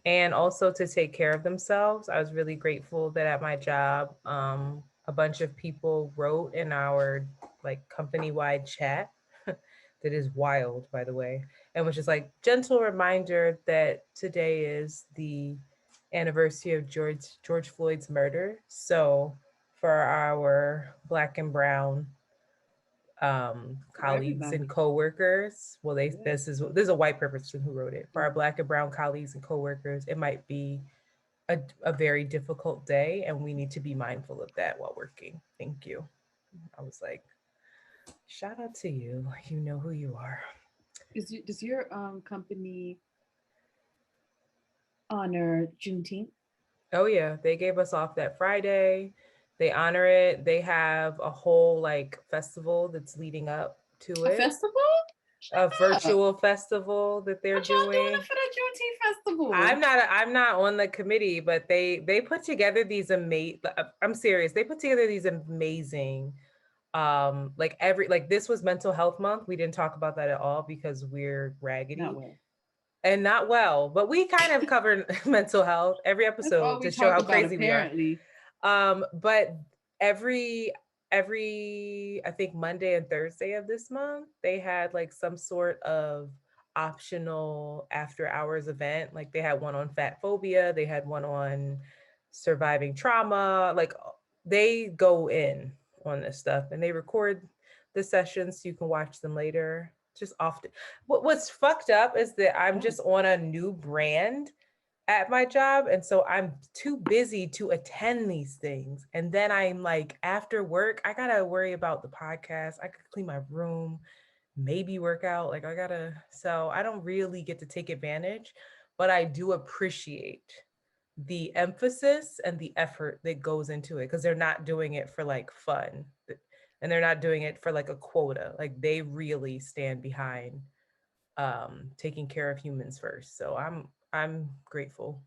and also to take care of themselves. I was really grateful that at my job, a bunch of people wrote in our like company-wide chat that is wild, by the way, and was just like gentle reminder that today is the anniversary of George Floyd's murder. So for our Black and Brown colleagues and co-workers, well, this is a white person who wrote it. For our Black and Brown colleagues and co-workers, it might be a very difficult day, and we need to be mindful of that while working. Thank you. I was like, shout out to you. You know who you are. Does your company honor Juneteenth? Oh yeah, they gave us off that Friday. They honor it. They have a whole like festival that's leading up to it. A festival? A virtual festival that they're doing for the Juneteenth festival. I'm not on the committee, but they put together these I'm serious. They put together these amazing this was mental health month. We didn't talk about that at all because we're raggedy. Not well, but we kind of covered mental health every episode to show how crazy we are. But every I think Monday and Thursday of this month, they had like some sort of optional after hours event. Like they had one on fat phobia, they had one on surviving trauma. Like they go in on this stuff and they record the sessions so you can watch them later. Just often. What's fucked up is that I'm just on a new brand at my job, and so I'm too busy to attend these things. And then I'm like, after work, I gotta worry about the podcast. I could clean my room, maybe work out. Like so I don't really get to take advantage, but I do appreciate the emphasis and the effort that goes into it because they're not doing it for like fun. And they're not doing it for like a quota. Like they really stand behind taking care of humans first. So I'm grateful.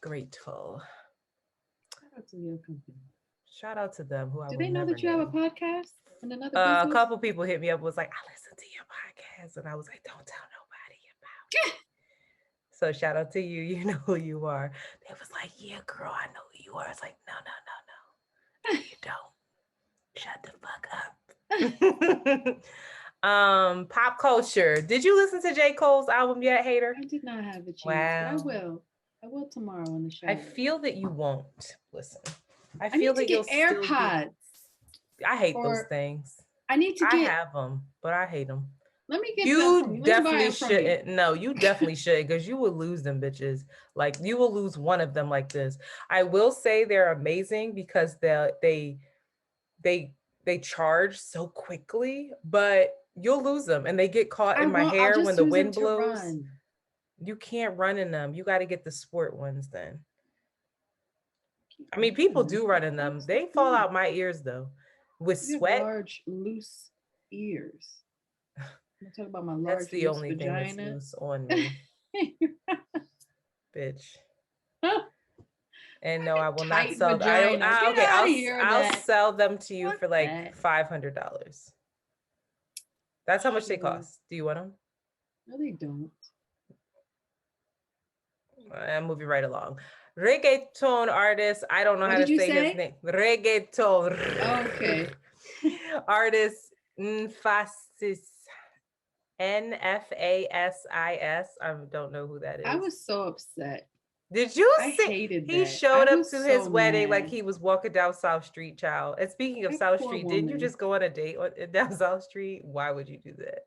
Grateful. Shout out to your company. Shout out to them. Do they know that you have a podcast and another business? A couple people hit me up, was like, I listen to your podcast. And I was like, don't tell nobody about it. So shout out to you. You know who you are. They was like, yeah, girl, I know who you are. It's like, no, no, no, no. You don't. Shut the fuck up. Pop culture. Did you listen to J. Cole's album yet, Hater? I did not have a chance, but I Wow. will. I will tomorrow on the show. I feel that you won't listen. I I feel need to that you'll get still be. AirPods. I hate those or things. I need to I get. have them, but I hate them. Let me get them from You you. Let me buy definitely them from you. shouldn't. No, you definitely should, because you will lose them bitches. Like you will lose one of them like this. I will say they're amazing because they charge so quickly, but you'll lose them and they get caught in my I'll hair just when the use them wind to blows. run. You can't run in them. You got to get the sport ones then. I mean, people do run in them. They fall out my ears though. With You have sweat. large, loose ears. I'm talking about my large, That's the loose only thing that's vagina. loose on me, bitch. And no, I will not Tight sell. vagina. Get Okay, outta here with I'll that. sell them to you Fuck for like that. $500. That's how much they Sure. cost. Do you want them? No, they don't. I'm moving right along. Reggaeton artist. I don't know What how did to you say his say? name. Reggaeton. Okay. Artist Nfasis. Nfasis. I don't know who that is. I was so upset. Did you I see? hated He that. showed I up was to his so wedding like mad. he was walking down South Street, child. And speaking of That South poor Street, didn't you woman. just go on a date down South Street? Why would you do that?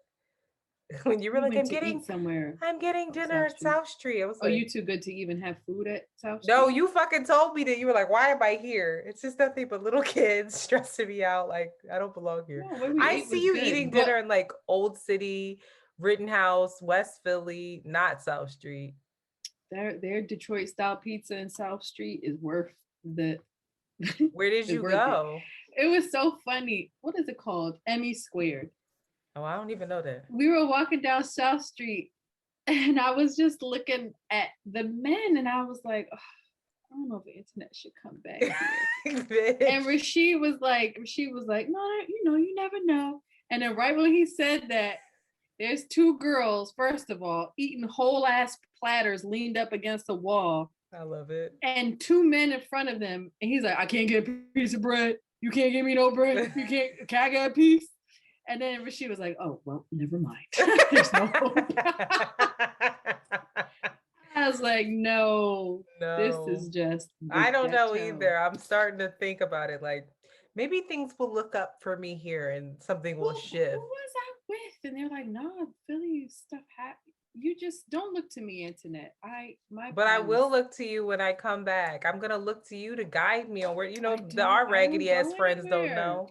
When you were We like, went to eat somewhere. I'm getting on dinner South at South Street. I was Oh, like, you too good to even have food at South Street? no, you fucking told me that. You were like, why am I here? It's just nothing but little kids stressing me out. Like, I don't belong here. No, what we I ate see was you good, eating but dinner in like Old City, Rittenhouse, West Philly, not South Street. Their Detroit style pizza in South Street is worth the. Where did is you worth it. go? It was so funny. What is it called? Emmy Squared. Oh, I don't even know that. We were walking down South Street and I was just looking at the men and I was like, oh, I don't know if the internet should come back here. And Rasheed was like, no, you never know. And then right when he said that, there's two girls, first of all, eating whole ass platters leaned up against the wall. I love it. And two men in front of them. And he's like, I can't get a piece of bread. You can't give me no bread. Can I get a piece? And then Rasheed was like, oh, well, never mind. There's no hope. I was like, no, this is just. I don't know either. I'm starting to think about it. Like, maybe things will look up for me here and something will shift. Who was I with? And they're like, no, Philly stuff happened. You just don't look to me, internet. But I will look to you when I come back. I'm gonna look to you to guide me on where our raggedy ass friends don't know.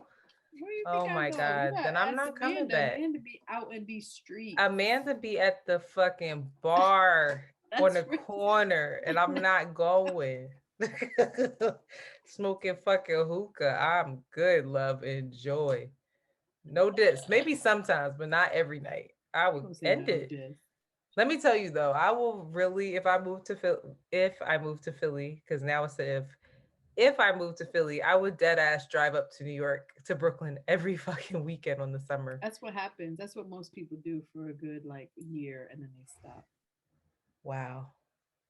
Oh my God. Then I'm not coming back. Amanda be out in these streets. Amanda be at the fucking bar on the corner and I'm not going. Smoking fucking hookah. I'm good, love. Enjoy. No diss. Maybe sometimes, but not every night. I would end it. Let me tell you though, I will really, if I move to Philly, because now it's if I move to Philly, I would dead ass drive up to New York, to Brooklyn every fucking weekend on the summer. That's what happens. That's what most people do for a good like year and then they stop. Wow.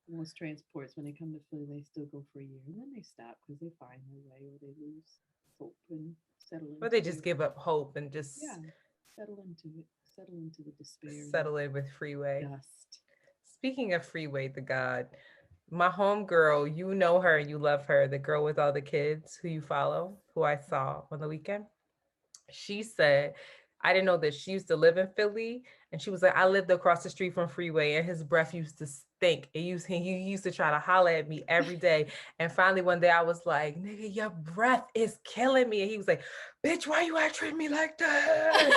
Most transports, when they come to Philly, they still go for a year and then they stop because they find their way or they lose hope and settle in. Or they just give up hope and just settle into it. Settle into the despair. Settle in with Freeway. Dust. Speaking of Freeway, the God, my homegirl, you know her, you love her, the girl with all the kids who you follow, who I saw on the weekend. She said, I didn't know that she used to live in Philly. And she was like, I lived across the street from Freeway and his breath used to stink. He used to try to holler at me every day. And finally one day I was like, nigga, your breath is killing me. And he was like, bitch, why you act treating me like this?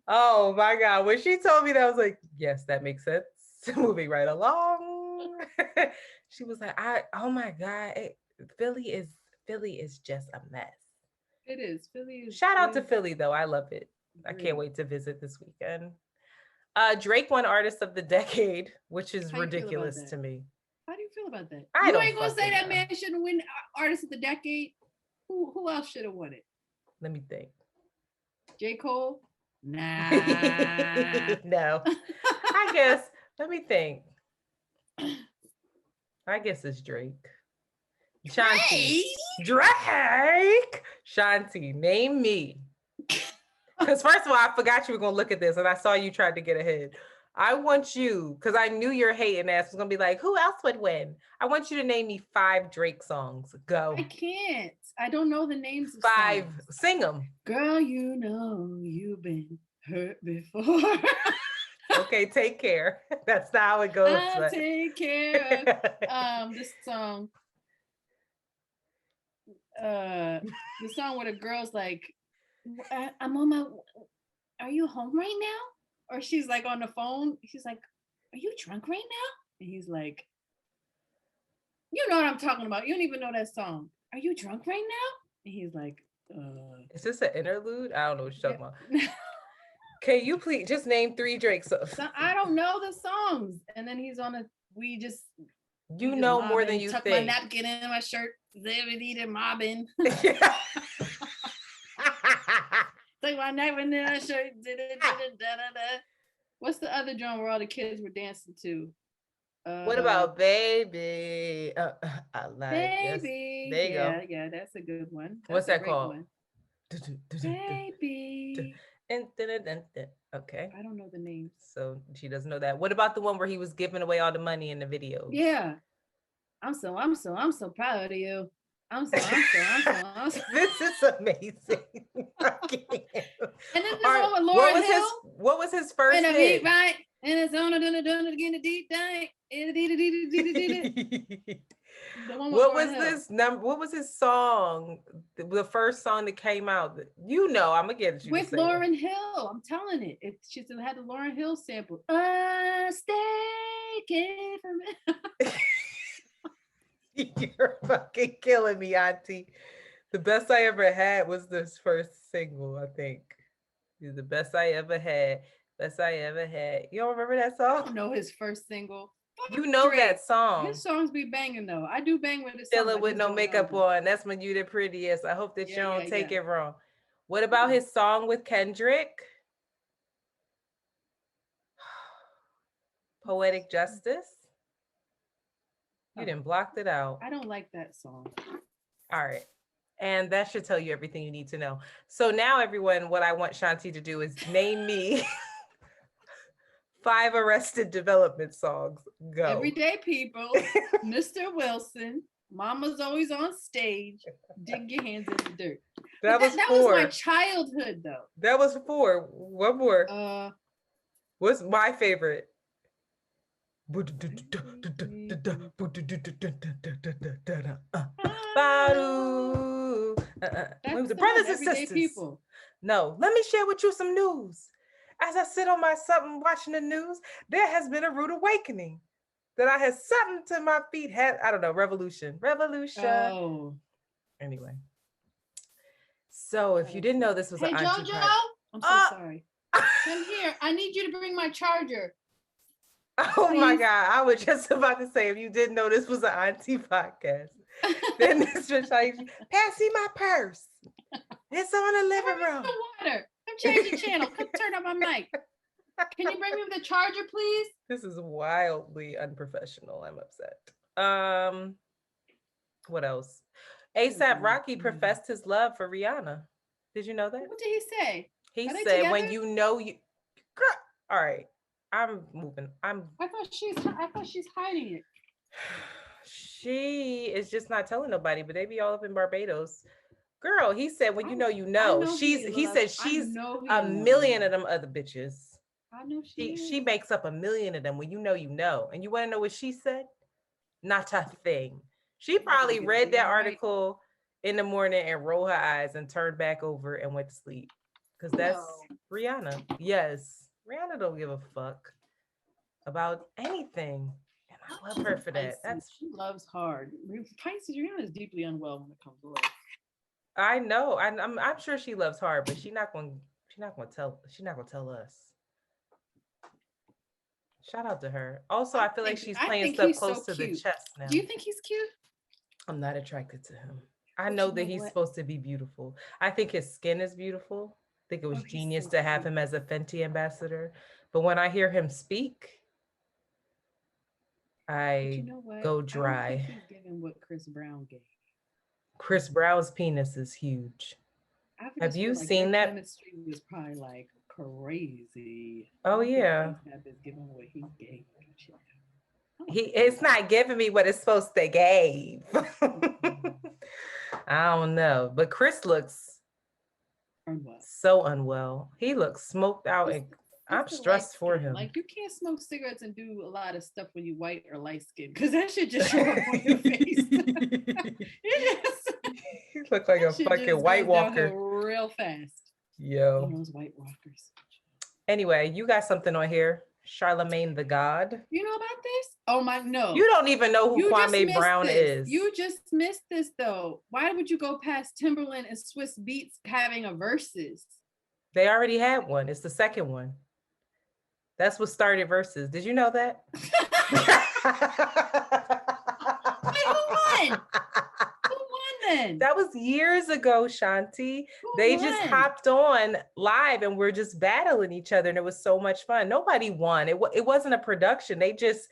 Oh my God. When she told me that, I was like, yes, that makes sense. Moving right along. She was like, oh my God, Philly is just a mess. It is. Philly is. Shout out to Philly though. I love it. Great. I can't wait to visit this weekend. Drake won Artist of the Decade, which is ridiculous to me. How do you feel about that? You ain't gonna say that man shouldn't win Artist of the Decade. Who else should have won it? Let me think. J. Cole? Nah. No. I guess, let me think. I guess it's Drake. Shanti. Drake. Shanti, name me. Because first of all, I forgot you were going to look at this and I saw you tried to get ahead. I want you, because I knew your hating ass was going to be like, who else would win? I want you to name me 5 Drake songs. Go. I can't. I don't know the names of 5. songs. Sing them. Girl, you know you've been hurt before. Okay, take care. That's not how it goes. I'll take care of this song. The song where the girl's like, I'm on my, are you home right now? Or she's like on the phone. She's like, are you drunk right now? And he's like, you know what I'm talking about. You don't even know that song. Are you drunk right now? And he's like, Is this an interlude? I don't know what you're talking about. Can you please just name 3 Drake songs? I don't know the songs. And then he's on a, you know more than you tuck think. My napkin in my shirt. Zebedee mobbing. Take my napkin in my shirt. What's the other drum where all the kids were dancing to? What about Baby? I like Baby. There you go. Yeah, that's a good one. What's that called? Baby. Okay. I don't know the names. So she doesn't know that. What about the one where he was giving away all the money in the video? Yeah. I'm so proud of you. I'm so. This is amazing. And then this one with Lauryn Hill. What was his first hit? Right. And it's on it again the deep dive. What was this number? What was his song? The first song that came out. You know, I'm gonna get you with Lauryn Hill. I'm telling it. She had the Lauryn Hill sample. Stay from it. You're fucking killing me, Auntie. The best I ever had was this first single, I think. The best I ever had. Best I ever had. You don't remember that song? I don't know his first single. You know Drake. That song. His songs be banging though. I do bang with his song. Still with no makeup on. That's when you the prettiest. I hope that you don't take it wrong. What about his song with Kendrick? Poetic Justice? You done blocked it out. I don't like that song. All right. And that should tell you everything you need to know. So now, everyone, what I want Shanti to do is name me 5 Arrested Development songs. Go. Everyday People, Mr. Wilson, Mama's Always on Stage, Dig Your Hands in the Dirt. That was 4. That was my childhood, though. That was 4. One more. What's my favorite? What was the brothers and sisters? People. No, let me share with you some news. As I sit on my something watching the news, there has been a rude awakening. That I had something to my feet. I don't know, revolution. Oh. Anyway. So if you didn't know this was an Auntie Jojo, I'm so sorry. Come here. I need you to bring my charger. Oh please. My God. I was just about to say, if you didn't know this was an auntie podcast, then this was like, pass me my purse. It's on the living room. Water. Come change the channel. Come turn on my mic. Can you bring me the charger, please? This is wildly unprofessional. I'm upset. What else? A$AP Rocky professed his love for Rihanna. Did you know that? What did he say? He said, when you know you... Girl, all right. I'm moving. I thought she's hiding it. She is just not telling nobody, but they be all up in Barbados. Girl, he said, when you know, you know. He said she's a million of them other bitches. I know she makes up a million of them. When you know, you know. And you want to know what she said? Not a thing. She probably read that article in the morning and rolled her eyes and turned back over and went to sleep. Because that's Rihanna. Yes. Rihanna don't give a fuck about anything. And I love her for that. She loves hard. Pisces, Rihanna is deeply unwell when it comes to love. I know. I'm sure she loves hard, but she's not gonna tell us. Shout out to her. Also, I feel like she's playing stuff close to the chest now. Do you think he's cute? I'm not attracted to him. I know that he's supposed to be beautiful. I think his skin is beautiful. think it was Oh, he's genius so to have cute. him as a Fenty ambassador. But when I hear him speak, But you I know what? go I don't think dry. he's giving what Chris Brown gave. Chris Brown's penis is huge. I Have just feel you like their seen that? chemistry was probably like crazy. I Oh don't think yeah. ASAP is giving what he gave. I don't He think it's not giving me what it's supposed to give. Mm-mm. I don't know. But Chris looks Unwell. so unwell. He looks smoked out It's, and it's I'm the light stressed for skin. him. Like you can't smoke cigarettes and do a lot of stuff when you white or light skin because that should just show up on your face. It just He look like that a shit fucking just White goes downhill Walker. real fast. Yo. On those White Walkers. Anyway, you got something on here. Charlemagne the God. You know about this? Oh my You no. don't even know who You just Kwame missed Brown this. is. You just missed this though. Why would you go past Timberland and Swiss Beats having a versus? They already had one. It's the second one. That's what started versus. Did you know that? Wait, who won? Who won then? That was years ago, Shanti. Who They just won? hopped on live and we're just battling each other, and it was so much fun. Nobody won. It wasn't a production. They just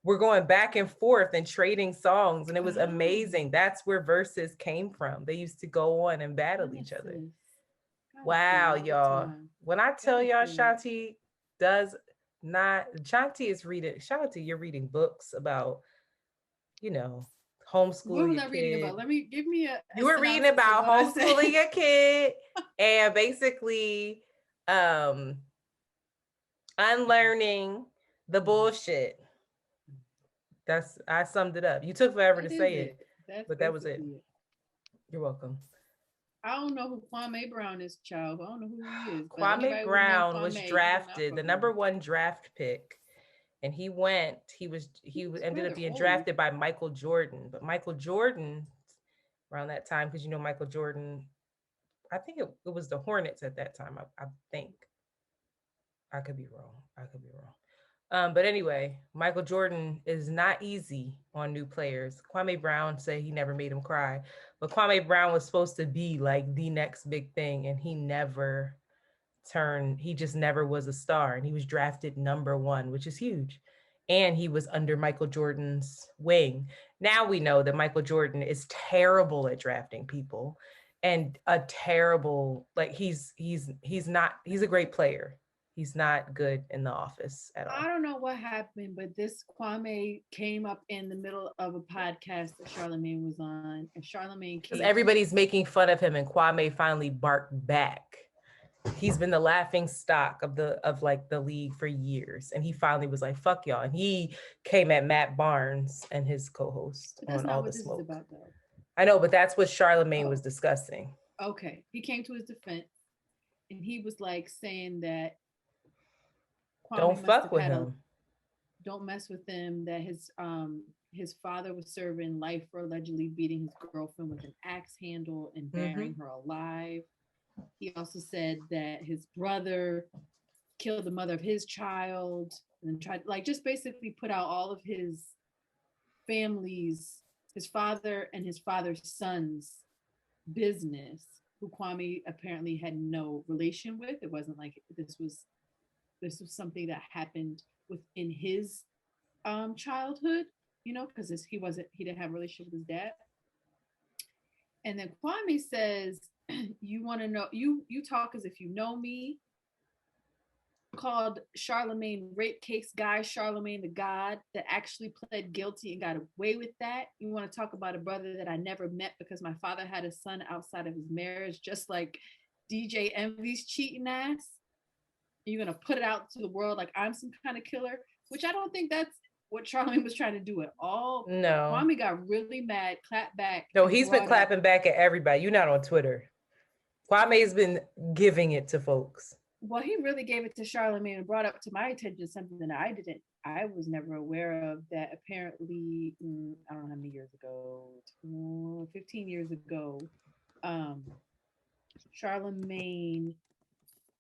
were going back and forth and trading songs, and it was Oh, amazing. That's where verses came from. They used to go on and battle each other. versus. I was Wow, all the y'all. time. When I tell y'all, Versus. Shanti does not, Shanti is reading, Shanti, you're reading books about, you know, What homeschooling was your I reading kid. about? Let me give me a You were reading synopsis of about what I said. homeschooling your kid and basically um unlearning the bullshit. I summed it up. You took forever That to is say it, That's but that was it. basically it. You're welcome. I don't know who Kwame Brown is, child. I don't know who he is. But Kwame anybody would know Brown was Kwame, you do not drafted, fuck the with him. *1 draft pick, and he ended up rather being old. drafted by Michael Jordan. But Michael Jordan, around that time, because you know Michael Jordan, I think it was the Hornets at that time. I think. I could be wrong. But anyway, Michael Jordan is not easy on new players. Kwame Brown said he never made him cry, but Kwame Brown was supposed to be like the next big thing, and he just never was a star, and he was drafted #1, which is huge. And he was under Michael Jordan's wing. Now we know that Michael Jordan is terrible at drafting people, and a terrible, like he's a great player. He's not good in the office at all. I don't know what happened, but this Kwame came up in the middle of a podcast that Charlemagne was on, and Charlemagne Because came. everybody's making fun of him, and Kwame finally barked back. He's been the laughing stock of the league for years, and he finally was like, "Fuck y'all!" And he came at Matt Barnes and his co-host But that's on not All what the this Smoke. is about, though. I know, but that's what Charlemagne Oh. was discussing. Okay, he came to his defense, and he was like saying that Kwame Don't fuck with him. Don't mess with him. That his father was serving life for allegedly beating his girlfriend with an axe handle and burying her alive. He also said that his brother killed the mother of his child and tried, like, just basically put out all of his family's, his father and his father's son's business, who Kwame apparently had no relation with. It wasn't like this was something that happened within his childhood, because he didn't have a relationship with his dad. And then Kwame says, you want to know, you talk as if you know me. Called Charlemagne rape case guy Charlemagne the God that actually pled guilty and got away with that. You want to talk about a brother that I never met because my father had a son outside of his marriage, just like DJ Envy's cheating ass. You're gonna put it out to the world like I'm some kind of killer, which I don't think that's what Charlemagne was trying to do at all. No. Kwame got really mad, clapped back. No, he's been clapping back at everybody. You're not on Twitter. Kwame's been giving it to folks. Well, he really gave it to Charlemagne and brought up to my attention something that I was never aware of, that apparently, I don't know how many years ago, 15 years ago, Charlemagne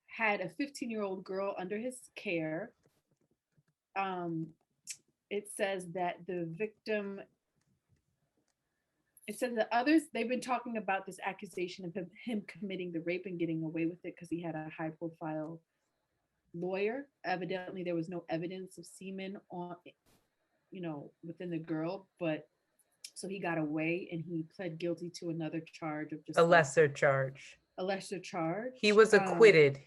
had a 15-year-old girl under his care. It says that the victim It said the others, they've been talking about this accusation of him committing the rape and getting away with it because he had a high profile lawyer. Evidently, there was no evidence of semen on, within the girl, but so he got away and he pled guilty to another charge of just A like lesser charge. a lesser charge. He was acquitted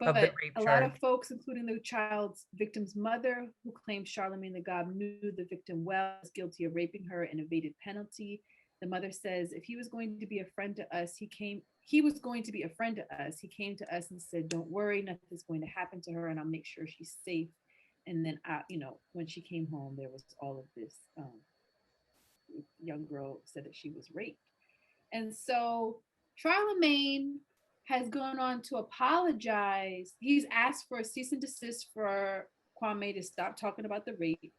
of the But rape a lot charge. of folks, including the child's victim's mother, who claimed Charlemagne the God knew the victim well, was guilty of raping her and evaded penalty. The mother says, if he was going to be a friend to us, he was going to be a friend to us. He came to us and said, don't worry, nothing's going to happen to her, and I'll make sure she's safe. And then, when she came home, there was all of this. Young girl said that she was raped. And so Charlemagne has gone on to apologize. He's asked for a cease and desist for Kwame to stop talking about the rape.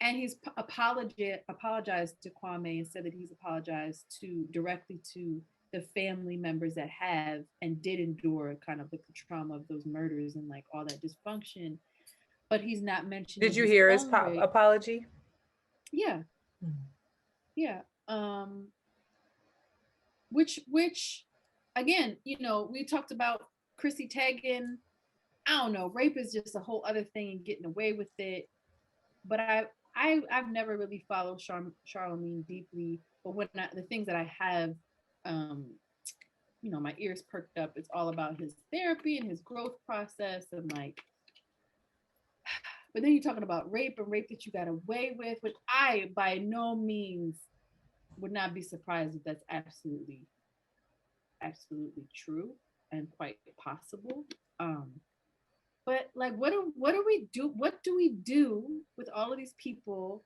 And he's apologized to Kwame and said that he's apologized directly to the family members that have and did endure kind of the trauma of those murders and like all that dysfunction. But he's not mentioning. Did you hear his apology? Yeah. Yeah. Which again, we talked about Chrissy Teigen. I don't know, rape is just a whole other thing and getting away with it. But I've never really followed Charlemagne deeply. But the things that I have, my ears perked up. It's all about his therapy and his growth process and like. But then you're talking about rape and rape that you got away with, which I by no means would not be surprised if that's absolutely true and quite possible. But like, what do we do? What do we do with all of these people,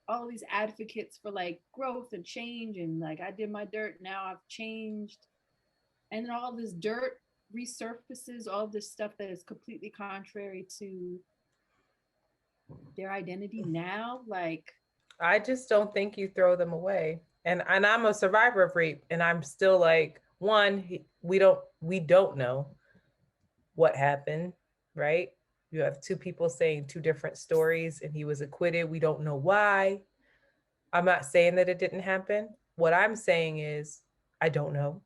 all of these advocates for like growth and change? And like, I did my dirt, now I've changed, and then all this dirt resurfaces, all of this stuff that is completely contrary to their identity now. Like, I just don't think you throw them away. And I'm a survivor of rape, and I'm still like, one, we don't know what happened, right? You have two people saying two different stories, and he was acquitted. We don't know why. I'm not saying that it didn't happen. What I'm saying is, I don't know.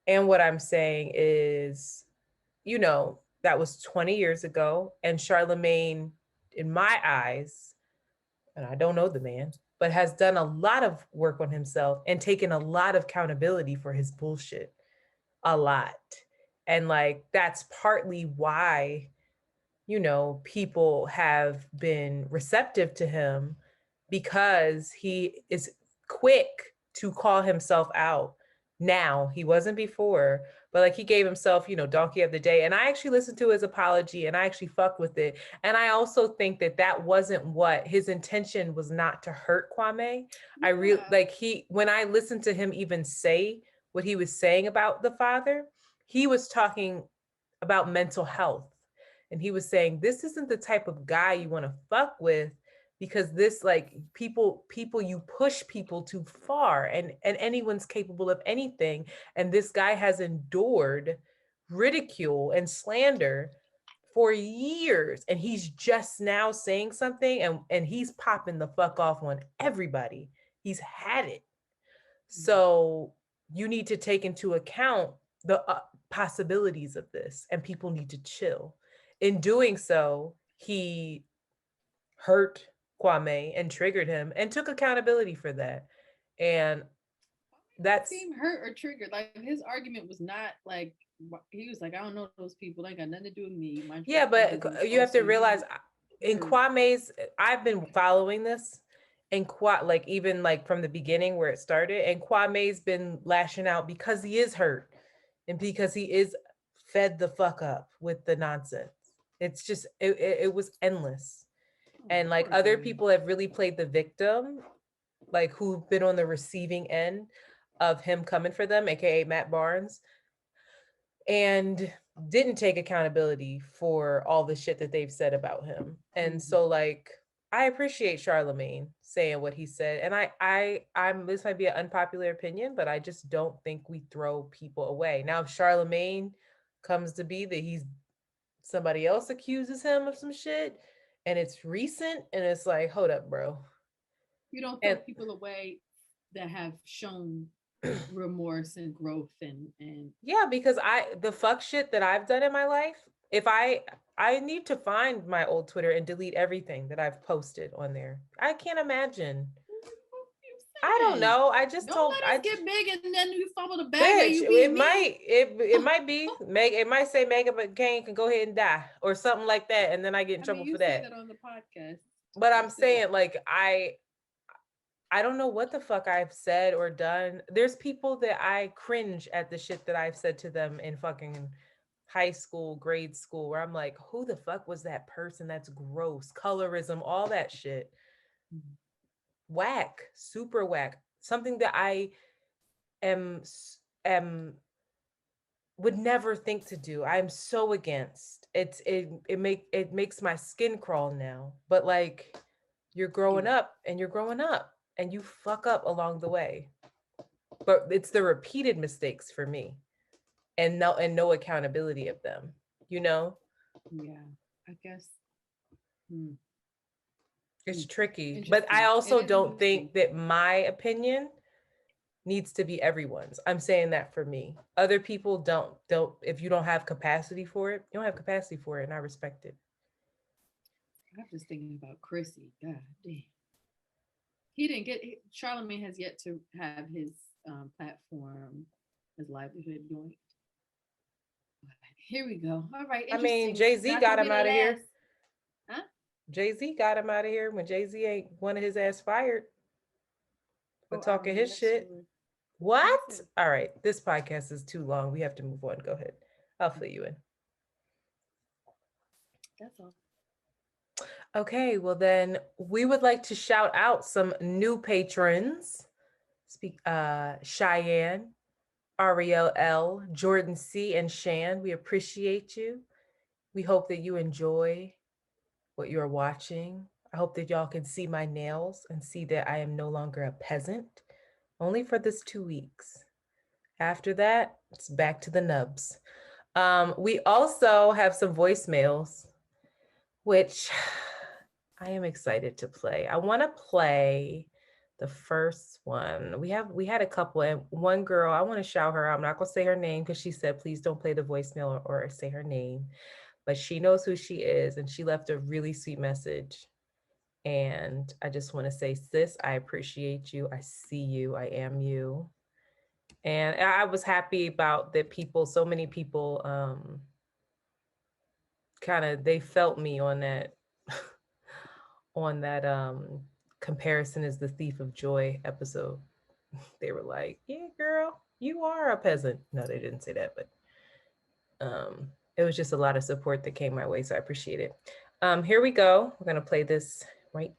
And what I'm saying is, that was 20 years ago, and Charlemagne, in my eyes, and I don't know the man, but has done a lot of work on himself and taken a lot of accountability for his bullshit. A lot. And like, that's partly why, people have been receptive to him, because he is quick to call himself out. Now, he wasn't before, but like, he gave himself, donkey of the day. And I actually listened to his apology and I actually fucked with it. And I also think that wasn't what his intention was, not to hurt Kwame. Yeah. I really like, when I listened to him even say what he was saying about the father, he was talking about mental health. And he was saying, this isn't the type of guy you want to fuck with, because this, like, people, you push people too far, and anyone's capable of anything. And this guy has endured ridicule and slander for years, and he's just now saying something, and he's popping the fuck off on everybody. He's had it. So you need to take into account the possibilities of this, and people need to chill. In doing so, he hurt Kwame and triggered him and took accountability for that. And that's seemed hurt or triggered. Like, his argument was not like, he was like, I don't know those people, they ain't got nothing to do with me. Yeah, but you have to realize, in Kwame's, I've been following this, and like, even like from the beginning where it started, and Kwame's been lashing out because he is hurt and because he is fed the fuck up with the nonsense. It's just, it was endless. And like, other people have really played the victim, like, who've been on the receiving end of him coming for them, aka Matt Barnes, and didn't take accountability for all the shit that they've said about him. And so like, I appreciate Charlemagne saying what he said. And I'm this might be an unpopular opinion, but I just don't think we throw people away. Now, if Charlemagne comes to be that somebody else accuses him of some shit, and it's recent, and it's like, hold up, bro. You don't throw people away that have shown remorse and growth and yeah, because the fuck shit that I've done in my life, if I need to find my old Twitter and delete everything that I've posted on there. I can't imagine. I don't know. I just don't told let us get big and then you fumble the bag. bitch, You be it might it might be Meg. It might say Megan McCain can go ahead and die or something like that, and then I get in trouble for that. Say that on the podcast. But I'm saying, like, I don't know what the fuck I've said or done. There's people that I cringe at the shit that I've said to them in fucking high school, grade school, where I'm like, who the fuck was that person? That's gross. Colorism, all that shit. Whack, super whack. Something that I am would never think to do. I'm so against. It makes my skin crawl now. But like, you're growing up and you're growing up and you fuck up along the way. But it's the repeated mistakes for me and no accountability of them, you know? Yeah, I guess. It's tricky. But I also don't think that my opinion needs to be everyone's. I'm saying that for me. Other people don't if you don't have capacity for it, you don't have capacity for it, and I respect it. I'm just thinking about Chrissy. God damn. He didn't get Charlamagne has yet to have his platform, his livelihood joint. Here we go. All right. I mean, Jay-Z got him out of here. Huh? Jay-Z got him out of here when Jay-Z ain't wanted his ass fired for talking his shit. What? All right. This podcast is too long. We have to move on. Go ahead. I'll fill you in. That's all. Okay, well then we would like to shout out some new patrons. Cheyenne, Ariel L, Jordan C, and Shan. We appreciate you. We hope that you enjoy what you're watching. I hope that y'all can see my nails and see that I am no longer a peasant, only for this 2 weeks. After that, it's back to the nubs. We also have some voicemails, which I am excited to play. I want to play the first one. We had a couple, and one girl, I want to shout her out. I'm not going to say her name because she said, please don't play the voicemail or say her name, but she knows who she is, and she left a really sweet message. And I just want to say, sis, I appreciate you. I see you. I am you. And I was happy about that so many people they felt me on that comparison is the thief of joy episode. They were like, yeah, girl, you are a peasant. No, they didn't say that, but it was just a lot of support that came my way, so I appreciate it. Here we go. We're gonna play this right.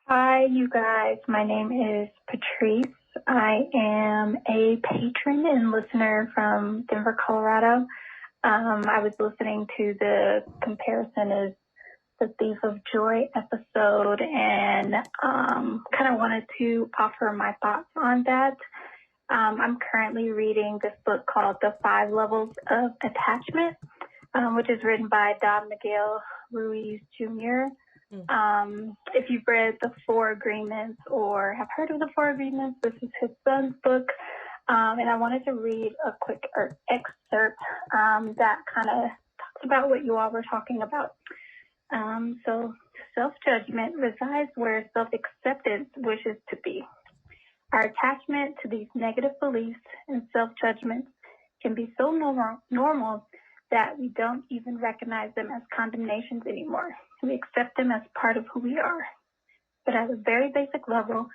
Hi, you guys. My name is Patrice. I am a patron and listener from Denver, Colorado. I was listening to the comparison is the Thief of Joy episode and kind of wanted to offer my thoughts on that. I'm currently reading this book called The 5 Levels of Attachment, which is written by Don Miguel Ruiz Jr. If you've read The 4 Agreements or have heard of The 4 Agreements, this is his son's book. And I wanted to read a quick excerpt that kind of talks about what you all were talking about. So self-judgment resides where self-acceptance wishes to be. Our attachment to these negative beliefs and self-judgments can be so normal that we don't even recognize them as condemnations anymore. We accept them as part of who we are. But at a very basic level,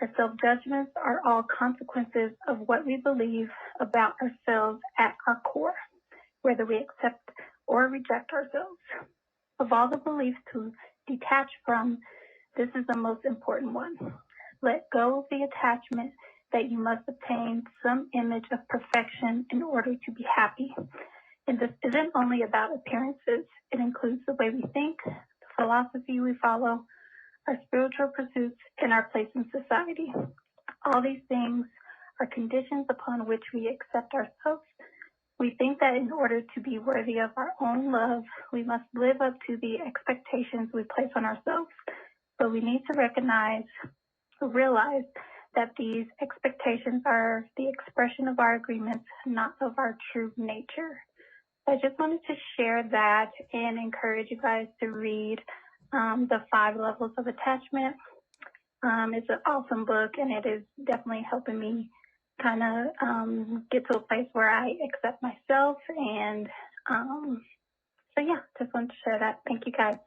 our self-judgments are all consequences of what we believe about ourselves at our core, whether we accept or reject ourselves. Of all the beliefs to detach from, this is the most important one. Let go of the attachment that you must obtain some image of perfection in order to be happy. And this isn't only about appearances. It includes the way we think, the philosophy we follow, our spiritual pursuits, and our place in society. All these things are conditions upon which we accept ourselves. We think that in order to be worthy of our own love, we must live up to the expectations we place on ourselves. but we need to realize that these expectations are the expression of our agreements, not of our true nature. I just wanted to share that and encourage you guys to read The 5 Levels of Attachment. It's an awesome book, and it is definitely helping me kind of get to a place where I accept myself. And so, yeah, just wanted to share that. Thank you, guys.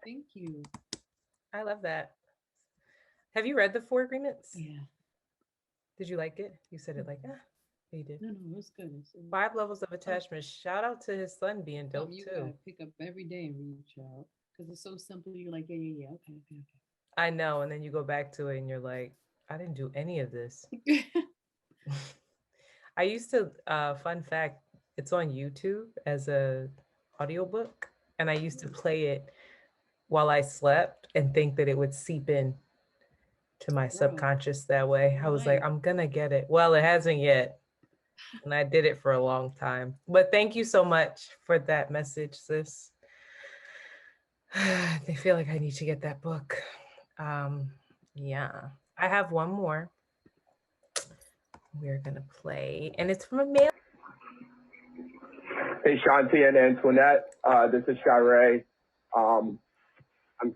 Thank you. I love that. Have you read The 4 Agreements? Yeah. Did you like it? You said it like, you did. No, it was good. 5 Levels of Attachment. Shout out to his son being dope you too. gotta pick up every day and read, child, because it's so simple. You're like, yeah, okay. I know, and then you go back to it and you're like, I didn't do any of this. I used to, fun fact, it's on YouTube as a audiobook, and I used to play it while I slept and think that it would seep in to my subconscious that way. I was like, I'm gonna get it. Well, it hasn't yet. And I did it for a long time. But thank you so much for that message, sis. I feel like I need to get that book. Yeah. I have one more. We're gonna play, and it's from a male. Hey, Shanti and Antoinette. This is Shirey. I'm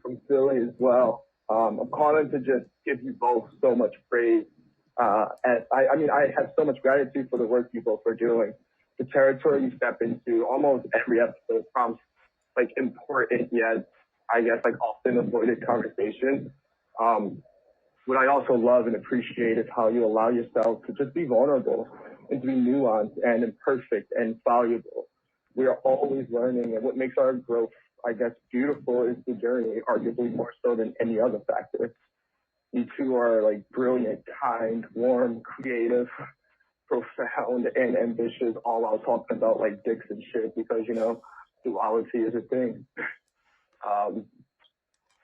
from Philly as well. I'm calling to just give you both so much praise. And I have so much gratitude for the work you both are doing. The territory you step into, almost every episode prompts like important yet, I guess, like often avoided conversations. What I also love and appreciate is how you allow yourself to just be vulnerable and to be nuanced and imperfect and valuable. We are always learning, and what makes our growth, I guess, beautiful is the journey, arguably more so than any other factor. You two are like brilliant, kind, warm, creative, profound, and ambitious, all while talking about like dicks and shit because, you know, duality is a thing.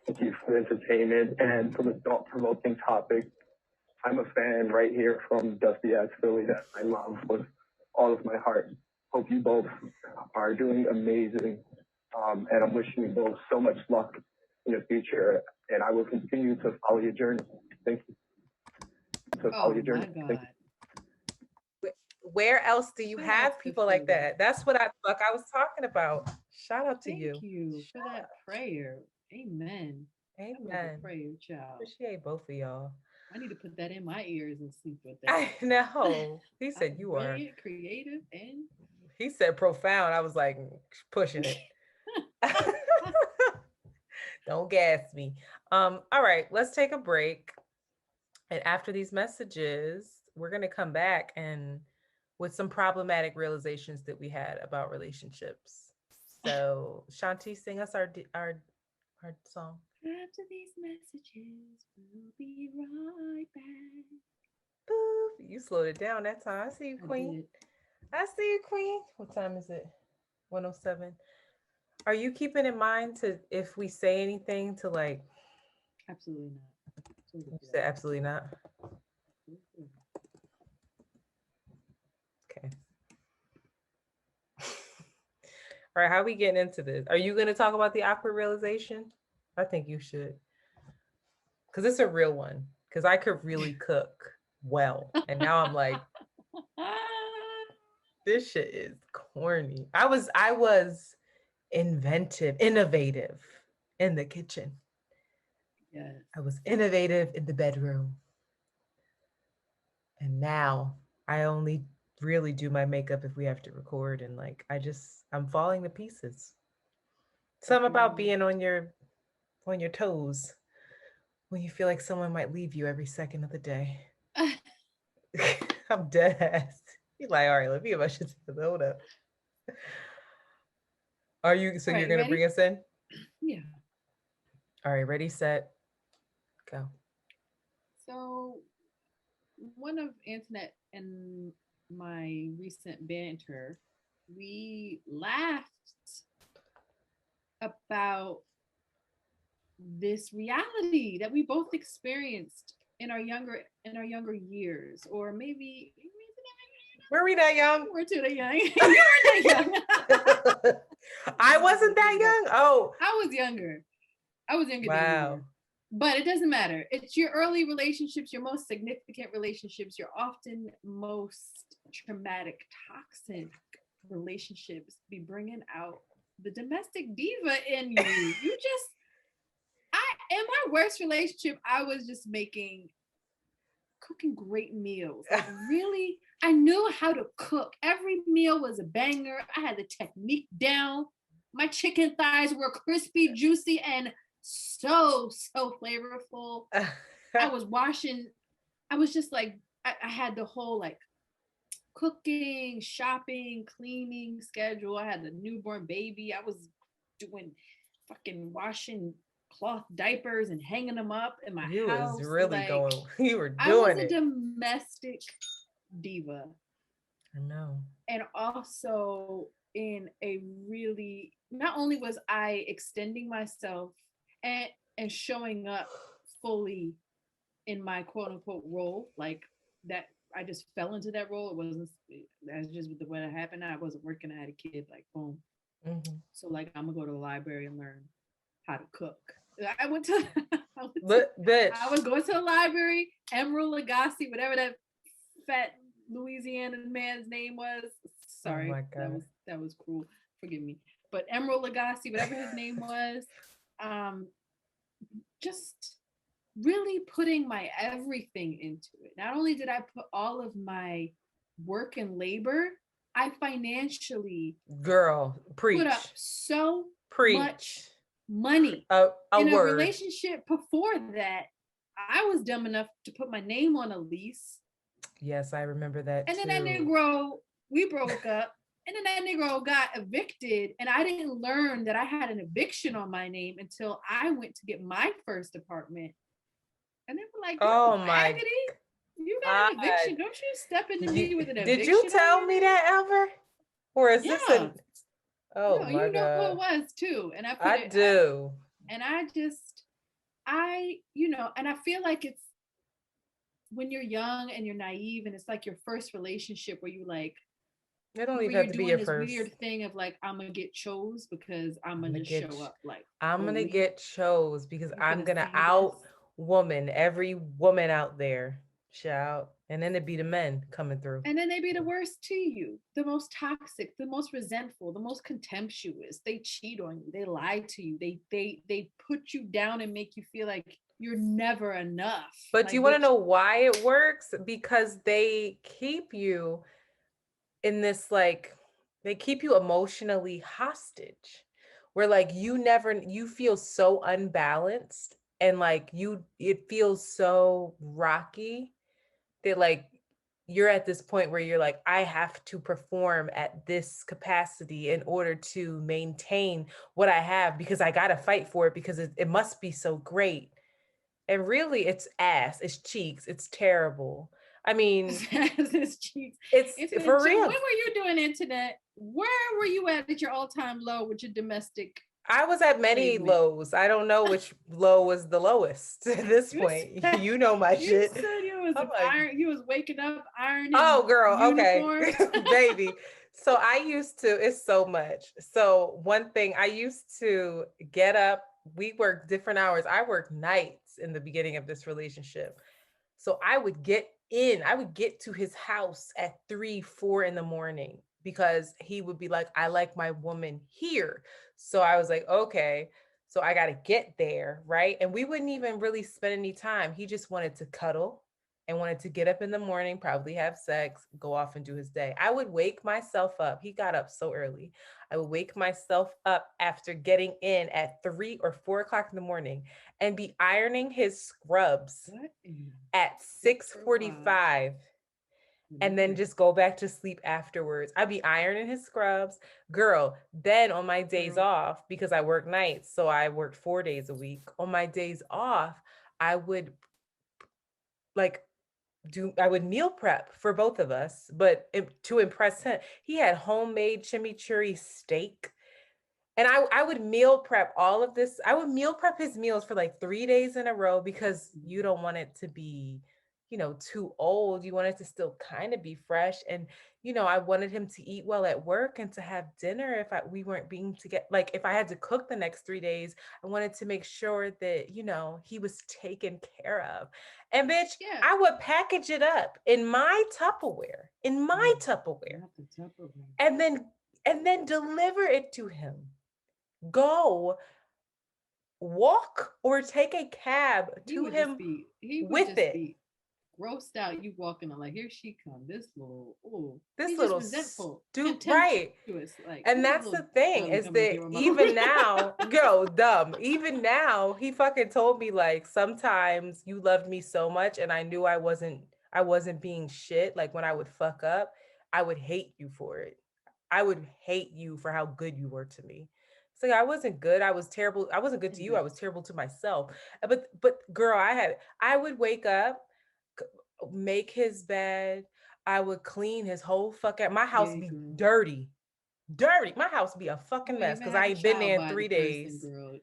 Thank you for the entertainment and for the thought-provoking topic. I'm a fan right here from Dusty Ass Philly that I love with all of my heart. Hope you both are doing amazing. And I'm wishing you both so much luck in the future. And I will continue to follow your journey. Thank you. My God. Where else do you have people like that? That's what I was talking about. Shout out to you. Thank you for that prayer. Amen. Amen. Prayer, child. Appreciate both of y'all. I need to put that in my ears and sleep with that. I know. He said you are creative, and he said profound. I was like pushing it. Don't gas me. All right, let's take a break. And after these messages, we're gonna come back and with some problematic realizations that we had about relationships. So Shanti, sing us our song. After these messages, we'll be right back. Boof. You slowed it down that time. I see you, Queen. I see you, Queen. What time is it? 1:07. Are you keeping in mind to if we say anything to like? Absolutely not. You said absolutely not. Okay. All right, how are we getting into this? Are you going to talk about the awkward realization? I think you should. Because it's a real one. Because I could really cook well. And now I'm like, this shit is corny. I was innovative in the kitchen. Yes. I was innovative in the bedroom. And now I only really do my makeup if we have to record, and like I'm falling to pieces. Something about being on your toes when you feel like someone might leave you every second of the day. I'm dead ass. You're like, all right, let me get my shit together. Hold up. Are you so you're gonna ready? bring us in? Yeah. All right, ready, set, go. So one of Antoinette and my recent banter, we laughed about this reality that we both experienced in our younger years, or maybe were we that young? We're too that young. You weren't that young. I wasn't that young? Oh, I was younger. I was younger than you wow. were. But it doesn't matter. It's your early relationships, your most significant relationships, your often most traumatic, toxic relationships be bringing out the domestic diva in you. In my worst relationship, I was just cooking great meals. Like really, I knew how to cook. Every meal was a banger. I had the technique down. My chicken thighs were crispy, juicy, and so flavorful. I was just like, I had the whole like cooking, shopping, cleaning schedule. I had the newborn baby. I was doing fucking washing cloth diapers and hanging them up in my You house. was really like, going, you were I was doing a it. domestic diva. I know. And also in a really, not only was I extending myself and showing up fully in my quote unquote role, like that I just fell into that role. It wasn't, that's just the way it happened. I wasn't working, I had a kid, like boom. Mhm. So like I'm gonna go to the library and learn how to cook. I went to Bitch. I was going to the library, Emerald Lagasse, whatever that fat Louisiana man's name was. Sorry, my God. that was cruel. Forgive me. But Emerald Lagasse, whatever his name was, just really putting my everything into it. Not only did I put all of my work and labor, I financially Girl, preach. put up so Preach. much money. A In word. a relationship before that, I was dumb enough to put my name on a lease. Yes, I remember that And too. then that Negro, we broke up. And then that Negro got evicted. And I didn't learn that I had an eviction on my name until I went to get my first apartment. And they were like, oh my my, you got an eviction. Don't you step into me with an eviction? Did you tell me that ever? Or is this Yeah. oh No, my you know God. who it was too. And I do. And I and I feel like it's when you're young and you're naive and it's like your first relationship where you like, It don't even you're have to be doing your this first. weird thing of like, I'm gonna get chose because I'm gonna just show up like I'm gonna fully. get chose because You're I'm gonna say out this. woman every woman out there. Shout. And then it'd be the men coming through. And then they be the worst to you, the most toxic, the most resentful, the most contemptuous. They cheat on you, they lie to you, they put you down and make you feel like you're never enough. But like, you want to know why it works? Because they keep you in this, like, they keep you emotionally hostage, where like you feel so unbalanced and like it feels so rocky that like you're at this point where you're like, I have to perform at this capacity in order to maintain what I have because I got to fight for it because it must be so great. And really it's ass, it's cheeks, it's terrible. I mean, it's cheeks. it's for real. When were you doing internet? Where were you at your all-time low with your domestic? I was at many lows. I don't know which low was the lowest at this point. You know my shit. You said you was waking up ironing. Oh, girl. Uniforms. Okay. Baby. So I used to, it's so much. So one thing I used to get up, we worked different hours. I worked nights in the beginning of this relationship. So I would get to his house at 3, 4 in the morning because he would be like, I like my woman here. So I was like, okay, so I got to get there. Right. And we wouldn't even really spend any time. He just wanted to cuddle and wanted to get up in the morning, probably have sex, go off and do his day. I would wake myself up. He got up so early. I would wake myself up after getting in at 3 or 4 o'clock in the morning and be ironing his scrubs at 6:45 and then just go back to sleep afterwards. I'd be ironing his scrubs. Girl, then on my days off, because I work nights, so I worked 4 days a week. On my days off, I would meal prep for both of us, but to impress him, he had homemade chimichurri steak. And I would meal prep all of this. I would meal prep his meals for like 3 days in a row because you don't want it to be too old. You want it to still kind of be fresh. And, I wanted him to eat well at work and to have dinner if we weren't being together. Like if I had to cook the next 3 days, I wanted to make sure that, he was taken care of. And bitch, Yeah. I would package it up in my Tupperware, Not the Tupperware. and then deliver it to him. Go walk or take a cab He to would him just be, he would with just it. be grossed out. You walking on like, here she come. This little, This he's little just resentful, right. contemptuous, like. And who's this that's the little thing dumb is coming that through my even room? now, girl, dumb. Even now, he fucking told me like sometimes you loved me so much, and I knew I wasn't being shit. Like when I would fuck up, I would hate you for it. I would hate you for how good you were to me. So I wasn't good. I was terrible. I wasn't good to you. I was terrible to myself. But girl, I would wake up, make his bed. I would clean his whole fucking my house Yeah, be girl. dirty. My house be a fucking You mess ain't because even I have a ain't been there in child by 3 the person, days. girl.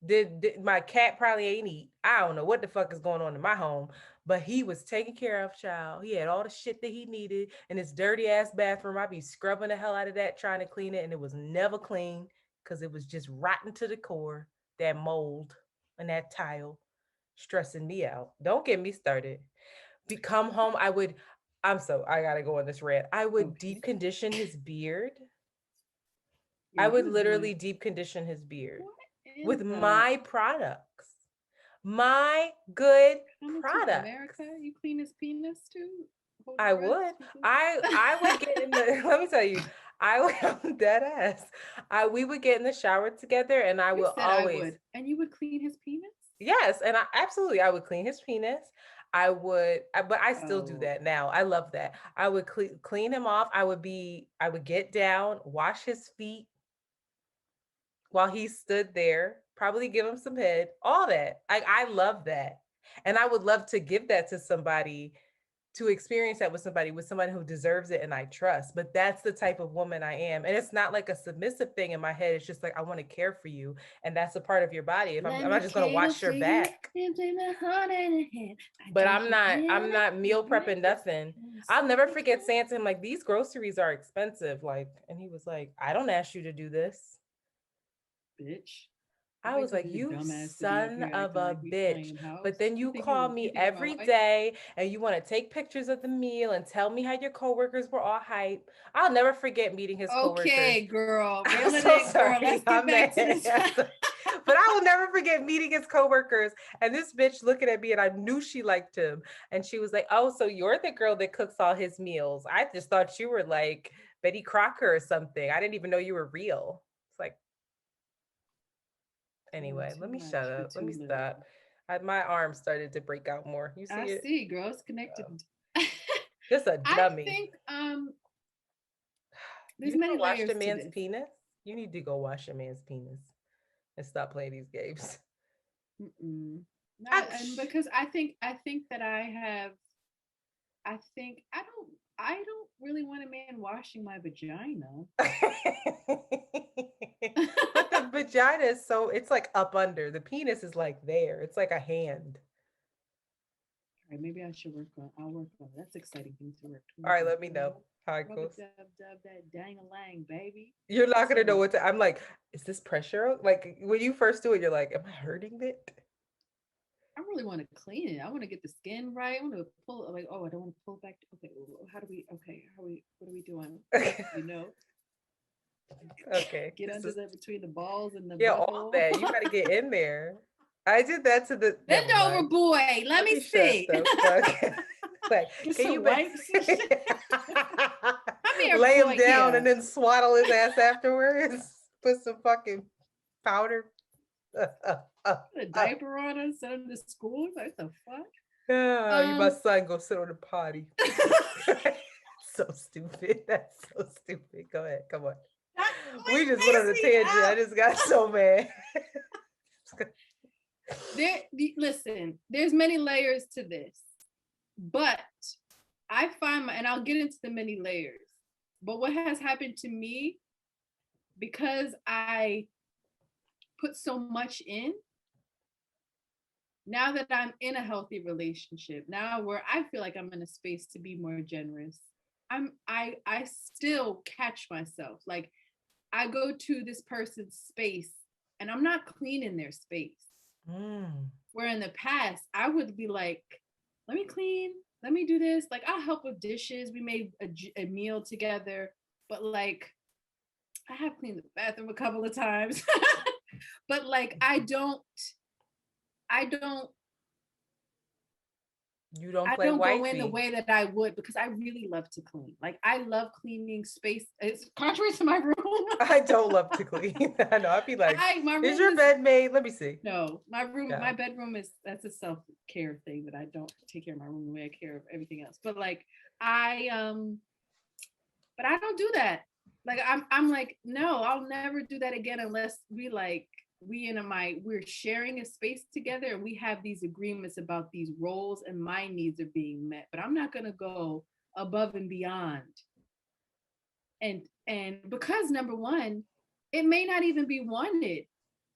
Did my cat probably ain't eat. I don't know what the fuck is going on in my home, but he was taken care of, child. He had all the shit that he needed in his dirty ass bathroom. I'd be scrubbing the hell out of that trying to clean it, and it was never clean because it was just rotten to the core. That mold and that tile stressing me out. Don't get me started. Come home, I gotta go on this rant. I would Okay. deep condition his beard. Yeah, I you would was literally doing- deep condition his beard What in with the- my products. My good coming to products. America, you clean his penis too? Hold I your breath, would. stupid. I would get in the let me tell you, I would I'm dead ass. We would get in the shower together and I You would said always I would, and you would clean his penis? yes, and I would clean his penis. But I still do Oh. that now. I love that. I would clean him off. I would get down, wash his feet while he stood there, probably give him some head, all that. I love that. And I would love to give that to somebody, to experience that with somebody who deserves it and I trust. But that's the type of woman I am. And it's not like a submissive thing in my head. It's just like I want to care for you. And that's a part of your body. If I'm not just gonna watch your back. But I'm not meal prepping nothing. I'll never forget saying to him, like, these groceries are expensive. Like, and he was like, I don't ask you to do this. Bitch. I was like, you son of a bitch. But then you call me every day and you want to take pictures of the meal and tell me how your coworkers were all hype. I'll never forget meeting his coworkers. Okay, girl. I'm so sorry. Let's get back to this. But I will never forget meeting his coworkers and this bitch looking at me and I knew she liked him. And she was like, oh, so you're the girl that cooks all his meals. I just thought you were like Betty Crocker or something. I didn't even know you were real. It's like, anyway, let me shut up. Let me stop. My arm started to break out more. You see it? I see, girl. It's connected. Just a dummy. I think there's you many wash layers the man's to this. penis. You need to go wash your man's penis and stop playing these games. Because I think that I don't really want a man washing my vagina. But the vagina is it's like up under. The penis is like there. It's like a hand. All right, maybe I should I'll work on it. That's exciting thing to work towards. All right, let me know how it goes. That dang-a-lang, baby. You're not gonna know what to. I'm like, is this pressure? Like when you first do it, you're like, am I hurting it? I really want to clean it. I want to get the skin right. I want to pull like, oh, I don't want to pull back. Okay, what are we doing? You know? Okay. Get under there between the balls and the all that. You gotta get in there. I did that to the bend over, boy. Let me see. Like, Get can some you wipes and shit. Here, lay him boy, down yeah. and then swaddle his ass afterwards? Put some fucking powder. Put a diaper on him, send him to school. Like, what the fuck? You my son, go sit on the potty. So stupid. That's so stupid. Go ahead. Come on. We just went on a tangent. I just got so mad. Listen, there's many layers to this, but I find and I'll get into the many layers, but what has happened to me, because I put so much in, now that I'm in a healthy relationship, now where I feel like I'm in a space to be more generous, I still catch myself. Like I go to this person's space and I'm not cleaning their space. Where in the past I would be like, let me clean, let me do this. Like I'll help with dishes. We made a meal together, but like I have cleaned the bathroom a couple of times. But like You don't I play don't go in wifey. the way that I would because I really love to clean. Like I love cleaning space. It's contrary to my room. I don't love to clean. I know. I'd be like, my is room your bed made? Let me see. No, my room, Yeah. my bedroom that's a self-care thing that I don't take care of my room the way I care of everything else. But like but I don't do that. Like I'm like, no, I'll never do that again unless we're sharing a space together and we have these agreements about these roles and my needs are being met. But I'm not gonna go above and beyond. And because number one, it may not even be wanted.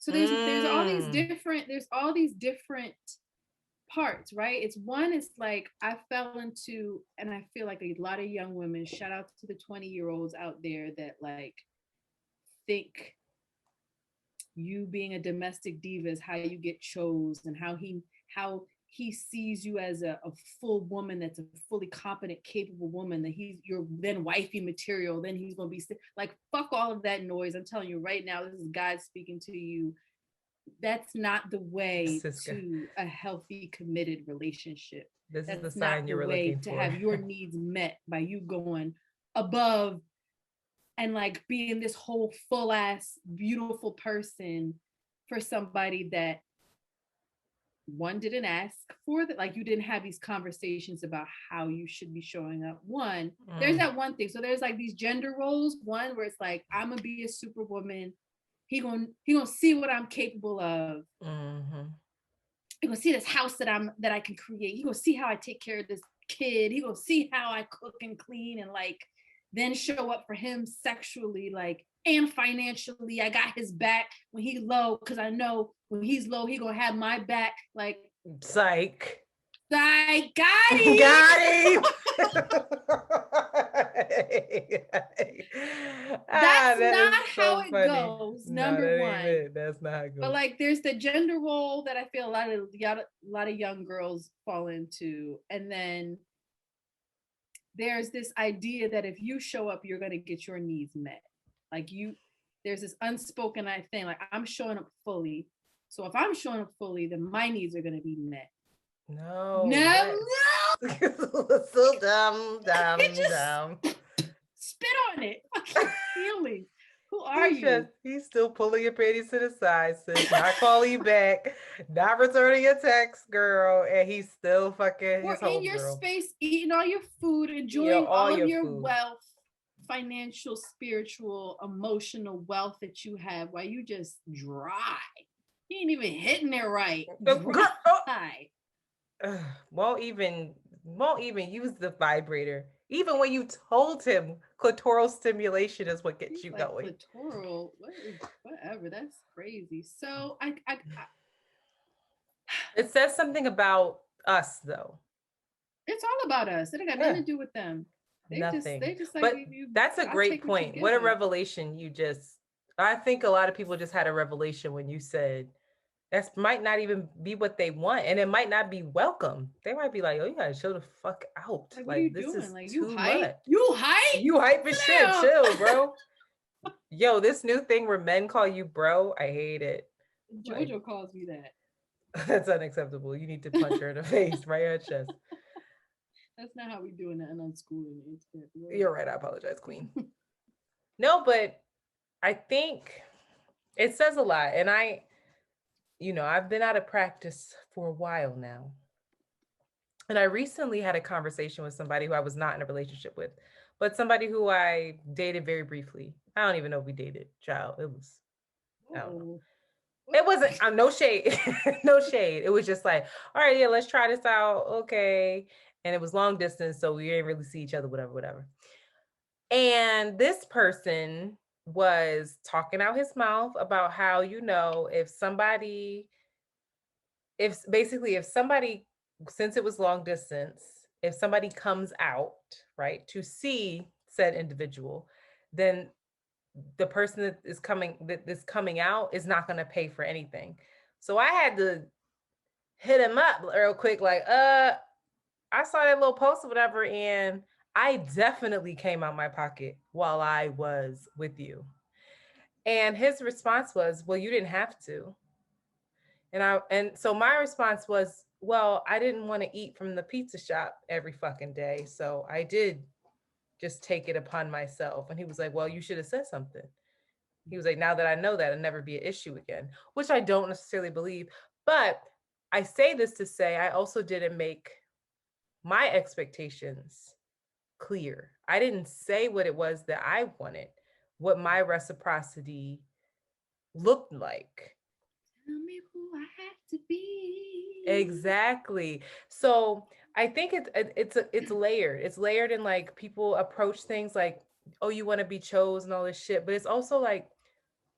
So there's all these different parts, right? It's like I fell into, and I feel like a lot of young women, shout out to the 20-year-olds out there that like think you being a domestic diva is how you get chose and how he sees you as a full woman that's a fully competent, capable woman, that you're then wifey material, then he's gonna be like, fuck all of that noise. I'm telling you right now, this is God speaking to you. That's not the way to a healthy, committed relationship. This That's is the sign you were looking to for. have your needs met by you going above and like being this whole full ass beautiful person for somebody that one didn't ask for, that like you didn't have these conversations about how you should be showing up. There's that one thing. So there's like these gender roles. One where it's like, I'm gonna be a superwoman. He gonna see what I'm capable of. He gonna see this house that I can create. He gonna see how I take care of this kid. He gonna see how I cook and clean and like then show up for him sexually, like, and financially. I got his back when he low, because I know when he's low, he gonna have my back. Like psych. I got him. Got him. That's not how it goes. Number one. That's not how it goes. But like there's the gender role that I feel a lot of young girls fall into. And then there's this idea that if you show up, you're gonna get your needs met. Like there's this unspoken thing, like I'm showing up fully. So if I'm showing up fully, then my needs are gonna be met. No. So dumb. Spit on it. Fucking feelings. Who are you? He's still pulling your panties to the side, sis. Not calling you back, not returning your text, girl, and he's still fucking We're his in your space, eating all your food, enjoying all of your wealth, financial, spiritual, emotional wealth that you have, while you just dry. He ain't even hitting it right. Dry. Won't even use the vibrator. Even when you told him clitoral stimulation is what gets you like going. Clitoral, whatever. That's crazy. So it says something about us, though. It's all about us. It ain't got nothing to do with them. Nothing. They just like, but that's a great point. What a revelation I think a lot of people just had a revelation when you said that might not even be what they want, and it might not be welcome. They might be like, "Oh, you gotta chill the fuck out. Like this doing? Is like, too you much. You hype? You hype as shit. Chill, bro." Yo, this new thing where men call you bro, I hate it. JoJo calls me that. That's unacceptable. You need to punch her in the face, right in her chest. That's not how we do in unschooling. You're right. I apologize, queen. No, but I think it says a lot, and I've been out of practice for a while now. And I recently had a conversation with somebody who I was not in a relationship with, but somebody who I dated very briefly. I don't even know if we dated, child. It was, I don't know. It wasn't, no shade, no shade. It was just like, all right, yeah, let's try this out. Okay. And it was long distance, so we didn't really see each other, whatever. And this person was talking out his mouth about how, if somebody if somebody, since it was long distance, if somebody comes out, right, to see said individual, then the person that's coming out is not going to pay for anything. So I had to hit him up real quick, like, I saw that little post or whatever, and I definitely came out my pocket while I was with you. And his response was, well, you didn't have to. And so my response was, well, I didn't want to eat from the pizza shop every fucking day. So I did just take it upon myself. And he was like, well, you should have said something. He was like, now that I know that, it'll never be an issue again, which I don't necessarily believe. But I say this to say I also didn't make my expectations clear. I didn't say what it was that I wanted, what my reciprocity looked like. Tell me who I have to be. Exactly. So I think it's layered. It's layered in like people approach things like, oh, you want to be chose and all this shit. But it's also like,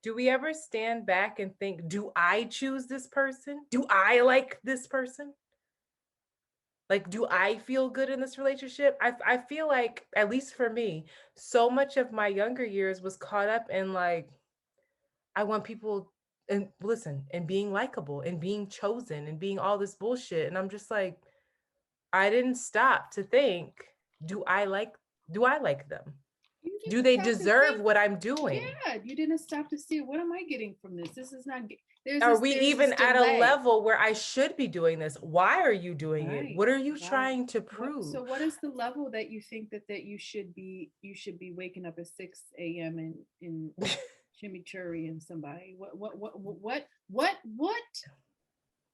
do we ever stand back and think, do I choose this person? Do I like this person? Like, do I feel good in this relationship? I feel like, at least for me, so much of my younger years was caught up in like, I want people and listen and being likable and being chosen and being all this bullshit. And I'm just like, I didn't stop to think, do I like them? You Do didn't they stop to deserve think, what I'm doing? yeah, you didn't stop to see what am I getting from this? This is not Are we there's even this at a delay. level where I should be doing this? Why are you doing it? Right, What are you right. trying to prove? So what is the level that you think that you should be waking up at 6 a.m. in chimichurri and somebody? What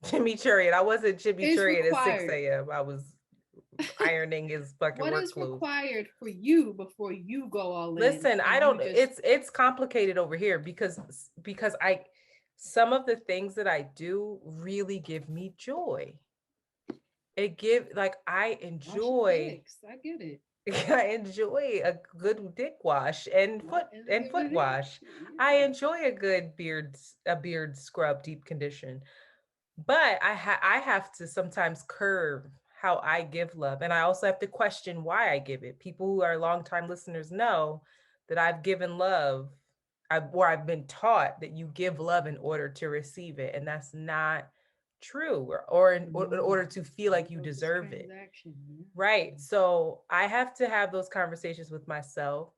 Chimichurri. I wasn't is chimichurri at 6 required? a.m. I was ironing his fucking What work is clothes. required for you before you go all in? Listen, I and don't, you just it's complicated over here because some of the things that I do really give me joy. I washing enjoy dicks. I get it. I enjoy a good dick wash and foot wash. I Yeah. enjoy a good beard scrub, deep condition. But I have to sometimes curb how I give love, and I also have to question why I give it. People who are longtime listeners know that I've given love, I've been taught that you give love in order to receive it, and that's not true, or in order to feel like you Versus deserve it. transaction, yeah. Right. So I have to have those conversations with myself,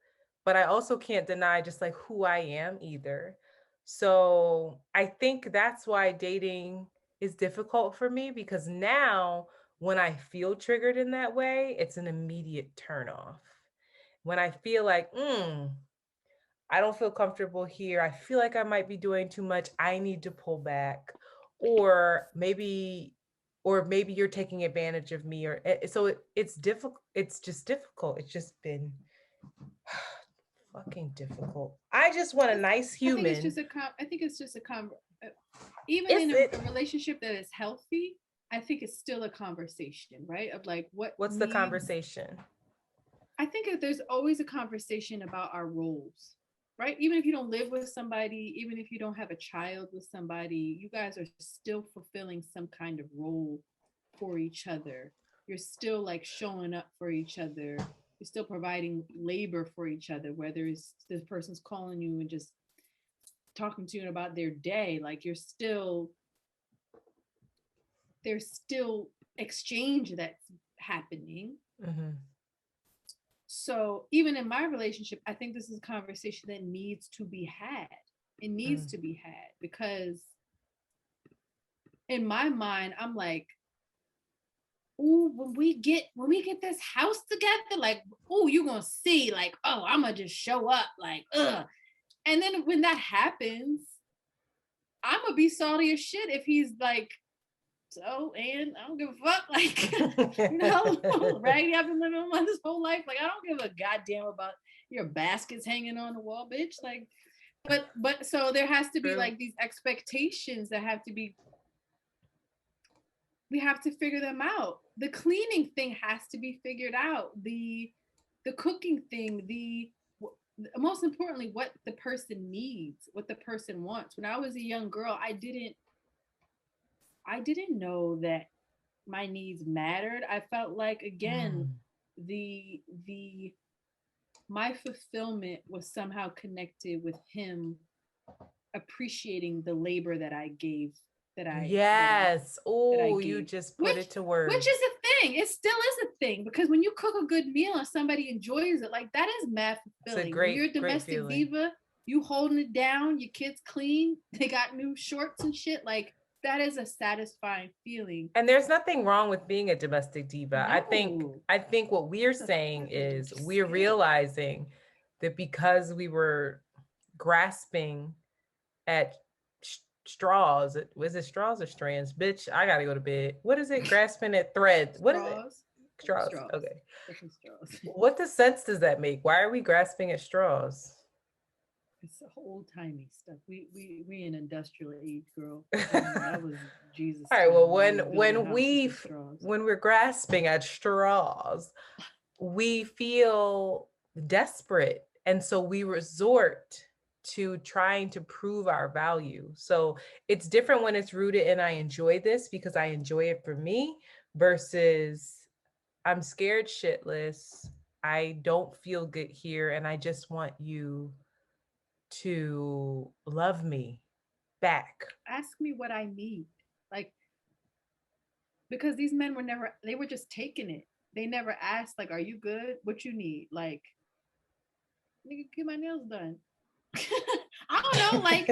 but I also can't deny just like who I am either. So I think that's why dating is difficult for me, because now when I feel triggered in that way, it's an immediate turn off. When I feel like, I don't feel comfortable here, I feel like I might be doing too much, I need to pull back. Or maybe you're taking advantage of me, or so it's difficult. It's just difficult. It's just been fucking difficult. I just want a nice human. I think it's just even Is in it? a relationship that is healthy, I think it's still a conversation, right? Of like What's the conversation? I think that there's always a conversation about our roles, right? Even if you don't live with somebody, even if you don't have a child with somebody, you guys are still fulfilling some kind of role for each other. You're still like showing up for each other. You're still providing labor for each other, whether it's this person's calling you and just talking to you about their day. Like there's still exchange that's happening. Mm-hmm. So even in my relationship, I think this is a conversation that needs to be had. It needs to be had, because in my mind, I'm like, ooh, when we get this house together, like, ooh, you're gonna see, like, oh, I'm gonna just show up, like, ugh. And then when that happens, I'm gonna be salty as shit if he's like, so, and I don't give a fuck, like, no, right? I've been living my this whole life, like, I don't give a goddamn about your baskets hanging on the wall, bitch. Like, but so there has to be like these expectations that have to be, we have to figure them out. The cleaning thing has to be figured out. The cooking thing, most importantly, what the person needs, what the person wants. When I was a young girl, I didn't know that my needs mattered. I felt like, again, the my fulfillment was somehow connected with him appreciating the labor that I gave, Yes. that I Oh, you gave. just put it to words. Which is a thing. It still is a thing, because when you cook a good meal and somebody enjoys it, like, that is mad fulfilling. When you're a domestic diva, you holding it down, your kids clean, they got new shorts and shit, like, that is a satisfying feeling. And there's nothing wrong with being a domestic diva. No. I think what we're saying is we're realizing that because we were grasping at straws, was it straws or strands? Bitch, I gotta go to bed. What is it? Grasping at thread. What is it? Straws. Okay. Straws. What the sense does that make? Why are we grasping at straws? It's old timey stuff. We in industrial age, girl. That was Jesus. All right. Well, when we're grasping at straws, we feel desperate, and so we resort to trying to prove our value. So it's different when it's rooted in I enjoy this because I enjoy it for me, versus I'm scared shitless. I don't feel good here, and I just want you to love me back. Ask me what I need. Like, because these men they were just taking it. They never asked, like, are you good? What you need? Like, nigga, get my nails done. I don't know, like.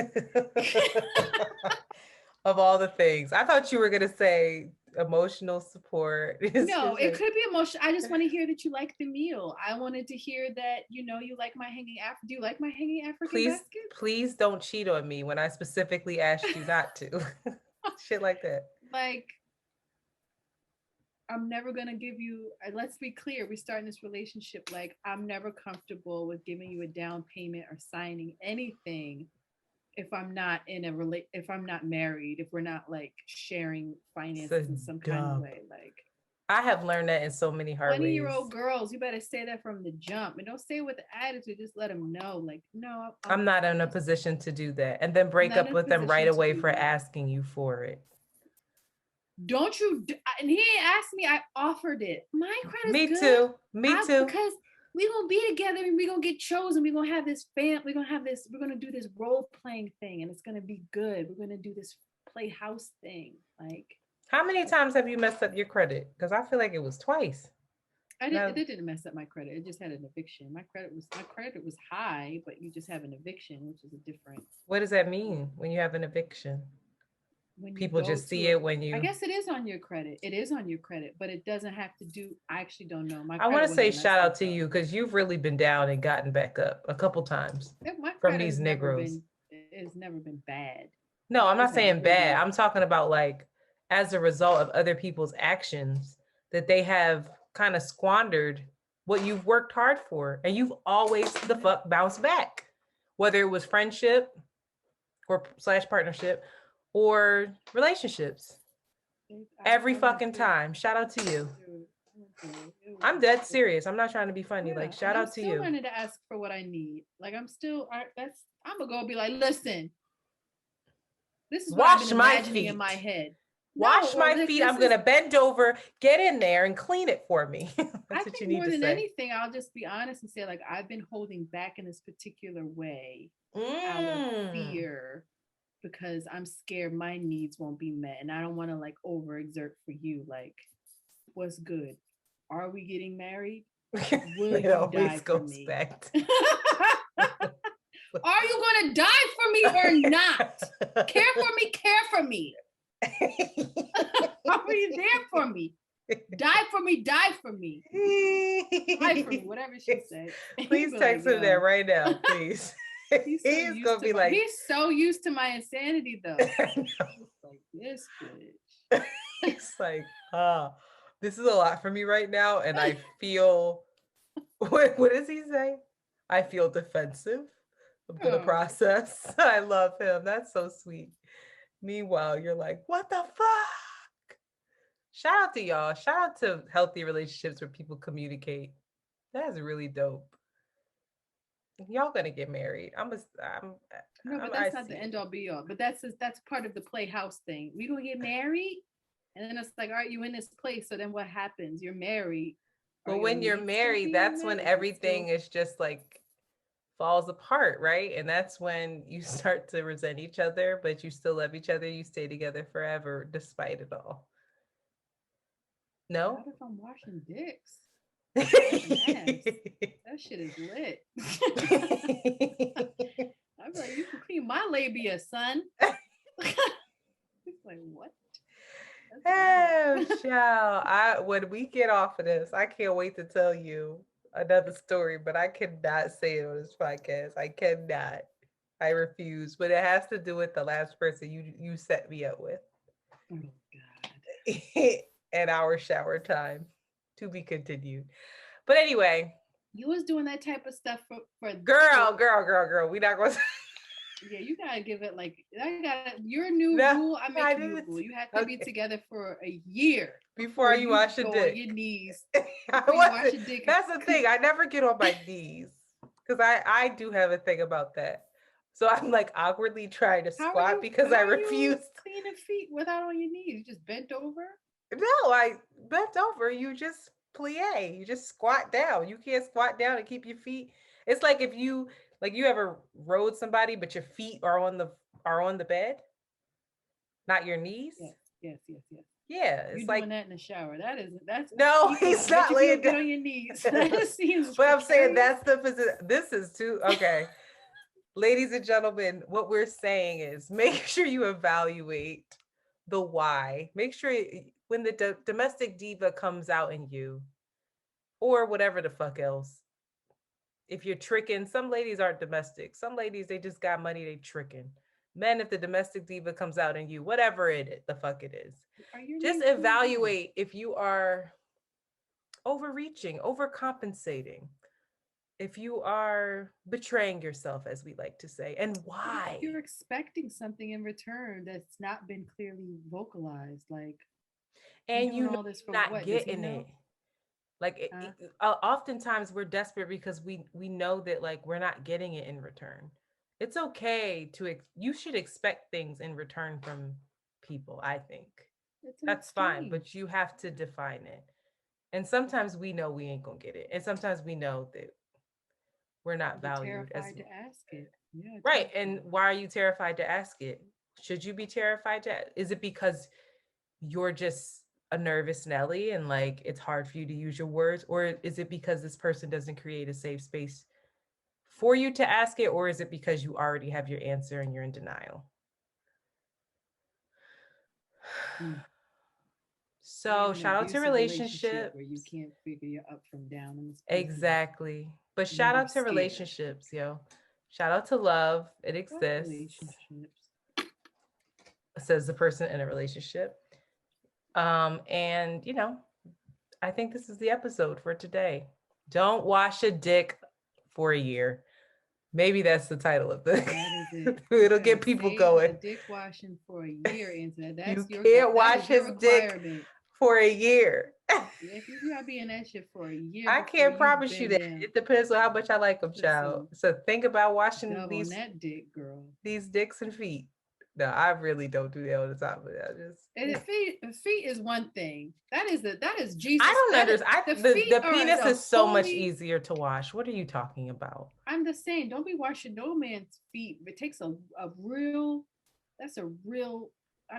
Of all the things, I thought you were going to say emotional support. No, it could be emotional. I just want to hear that you like the meal. I wanted to hear that, you like my hanging African. Do you like my hanging African basket? Please don't cheat on me when I specifically asked you not to. Shit like that. Like, I'm never going to give you, let's be clear, we start in this relationship, like, I'm never comfortable with giving you a down payment or signing anything if I'm not if I'm not married, if we're not, like, sharing finances in some kind of way. Like, I have learned that in so many hard ways. 20-year-old girls, you better say that from the jump, and don't say it with attitude. Just let them know, like, no, I'm not in a position to do that, and then break up with them right away for asking you for it. Don't you? And he ain't asked me. I offered it. My credit's good. Me too. Because we gonna be together and we gonna get chosen. We gonna have this we're gonna do this role playing thing, and it's gonna be good. We're gonna do this playhouse thing. Like, how many times have you messed up your credit? Because I feel like it was twice. It didn't mess up my credit. It just had an eviction. My credit was high, but you just have an eviction, which is a different. What does that mean when you have an eviction? People just see it when you. I guess it is on your credit. It is on your credit, but it doesn't have to do. I actually don't know. I want to say shout out to you because you've really been down and gotten back up a couple times from these Negroes. It's never been bad. No, I'm not saying bad. I'm talking about, like, as a result of other people's actions, that they have kind of squandered what you've worked hard for, and you've always the fuck bounced back, whether it was friendship or / partnership or relationships. Every fucking time. Shout out to you. I'm dead serious. I'm not trying to be funny. Like, shout out to you. I'm still learning to ask for what I need. Like, I'm gonna go be like, listen, this is what I've been imagining in my head. Wash my feet. I'm gonna bend over, get in there, and clean it for me. That's what you need to say. More than anything, I'll just be honest and say, like, I've been holding back in this particular way out of fear, because I'm scared my needs won't be met, and I don't want to, like, overexert for you. Like, what's good? Are we getting married? Will you die for me? Are you gonna die for me or not? Care for me, care for me. Are you there for me? Die for me, die for me. Die for me, whatever she said. Please text him that right now, please. He's gonna be like, he's so used to my insanity though. He's like, this bitch. It's like, this is a lot for me right now, and I feel what does he say? I feel defensive. I'm gonna process. I love him. That's so sweet. Meanwhile, you're like, what the fuck? Shout out to y'all. Shout out to healthy relationships where people communicate. That is really dope. Y'all gonna get married. No, but I that's not see the it. end all be all. But that's part of the playhouse thing. We gonna get married, and then it's like, all right, you in this place. So then what happens? You're married. Are But your when you're needs still married, being that's met? when Is it everything still? is just like falls apart, right? And that's when you start to resent each other, but you still love each other. You stay together forever despite it all. Not No? if I'm washing dicks. Washing ass. That shit is lit. I'm like, you can clean my labia, son. It's like, what? Oh, child. When we get off of this, I can't wait to tell you another story, but I cannot say it on this podcast. I cannot. I refuse. But it has to do with the last person you set me up with Oh God. at our shower time. To be continued. But anyway, You was doing that type of stuff for girl. We not going to. Yeah, you gotta give it like I got your new No, rule. I make I a new didn't. rule. You have to be Okay. together for a year Before you wash your go dick. on your knees. I Before you wash wasn't. your dick. That's the thing. I never get on my knees because I do have a thing about that. So I'm like awkwardly trying to squat because I refuse. Cleaning feet without on your knees. You just bent over. No, I bent over. You just plie. You just squat down. You can't squat down and keep your feet. It's like if you you ever rode somebody, but your feet are on the bed, not your knees. Yes. Yeah, You're it's doing like that in the shower. That's no, he's not laying get down on your knees. That seems. But I'm saying precarious. that's the position. This is too okay. Ladies and gentlemen, what we're saying is make sure you evaluate the why. Make sure when the domestic diva comes out in you, or whatever the fuck else, if you're tricking, some ladies aren't domestic. Some ladies, they just got money, they tricking. Men, if the domestic diva comes out in you, whatever the fuck it is, just evaluate if you are overreaching, overcompensating, if you are betraying yourself, as we like to say, and why. You're expecting something in return that's not been clearly vocalized, like, and you all this for not what? getting it. Like oftentimes we're desperate because we know that like we're not getting it in return. It's okay to you should expect things in return from people. I think that's fine, but you have to define it. And sometimes we know we ain't gonna get it, and sometimes we know that we're not valued as terrified to ask it. Yeah, right. And why are you terrified to ask it? Should you be terrified to? Is it because you're just a nervous Nelly and like it's hard for you to use your words, or is it because this person doesn't create a safe space for you to ask it, or is it because you already have your answer and you're in denial? So shout out to relationship where you can't figure your up from down in this exactly, but shout out to relationships, yo. Shout out to love. It exists, says the person in a relationship. And I think this is the episode for today. Don't wash a dick for a year. Maybe that's the title of the. It'll get people going. Dick washing for a year into that. You can't wash his dick for a year. If you gotta be in that shit for a year, I can't promise you that. It depends on how much I like them, child. So think about washing that dick, girl. These dicks and feet. No, I really don't do that all the time. But I just and feet is one thing. That is Jesus. I don't understand. The penis is so much easier to wash. What are you talking about? I'm just saying, don't be washing no man's feet. It takes a real. That's a real.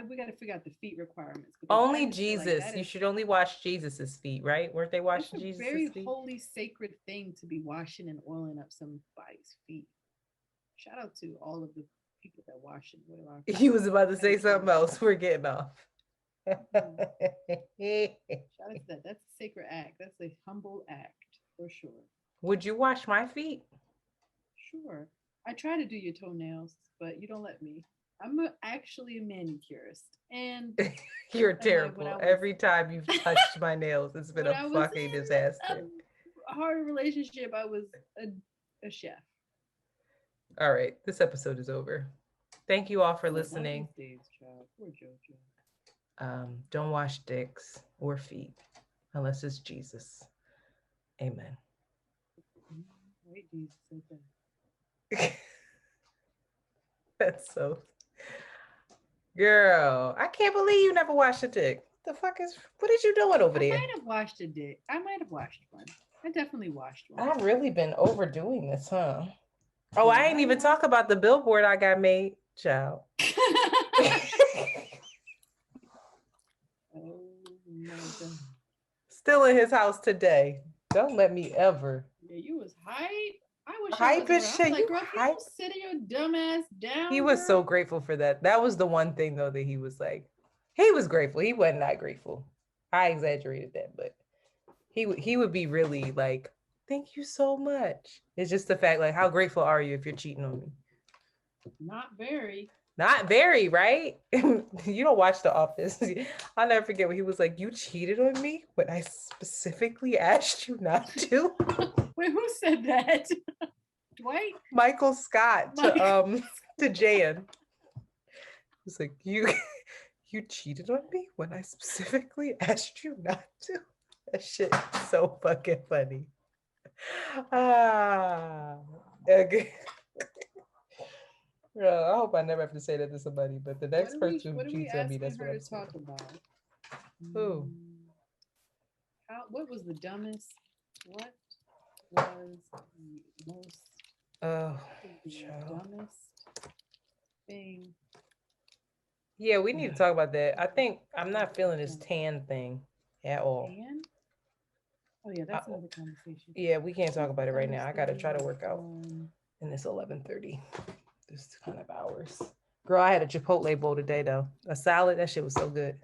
We got to figure out the feet requirements. Only Jesus. Like you should only wash Jesus's feet, right? Weren't they washing Jesus' feet? It's a very holy, sacred thing to be washing and oiling up somebody's feet. Shout out to all of the people that wash it. He was about to say something else. We're getting off. Shout out to that. That's a sacred act. That's a humble act for sure. Would you wash my feet? Sure. I try to do your toenails, but you don't let me. I'm actually a manicurist, and you're terrible. Every time you've touched my nails, it's been a fucking disaster. A hard relationship. I was a chef. All right, this episode is over. Thank you all for listening. Poor JoJo. Don't wash dicks or feet unless it's Jesus. Amen. Wait, Jesus said that. That's so. Girl, I can't believe you never watched a dick. The fuck is? What is you doing over I there? might have watched a dick. I might have watched one. I definitely watched one. I've really been overdoing this, huh? Oh, I ain't even Yeah. talk about the billboard I got made, child. Oh my God. Still in his house today. Don't let me ever. Yeah, you was hype. I wish Hype I as was around. shit, I was like, you girl, can hype. you sit your dumb ass down? He was so girl?" grateful for that. That was the one thing though that he was like, he was grateful. He wasn't not grateful. I exaggerated that, but he would be really like, thank you so much. It's just the fact, like, how grateful are you if you're cheating on me? Not very. Not very, right? You don't watch The Office. I'll never forget when he was like, you cheated on me when I specifically asked you not to. Wait, who said that? Dwight? Michael Scott to Jan. He's like, you cheated on me when I specifically asked you not to. That shit is so fucking funny. Okay. I hope I never have to say that to somebody, but the next person who What are we cheats on me, asking that's what her I'm to saying. talk about? Who? What was the dumbest? What was the most Oh, the child. dumbest thing? Yeah, we need to talk about that. I think I'm not feeling this tan thing at all. Tan? Oh yeah, that's another conversation. Yeah, we can't talk about it right now. I gotta Dumbest try to thing work out on- in this 11:30. This kind of hours. Girl, I had a Chipotle bowl today though. A salad, that shit was so good.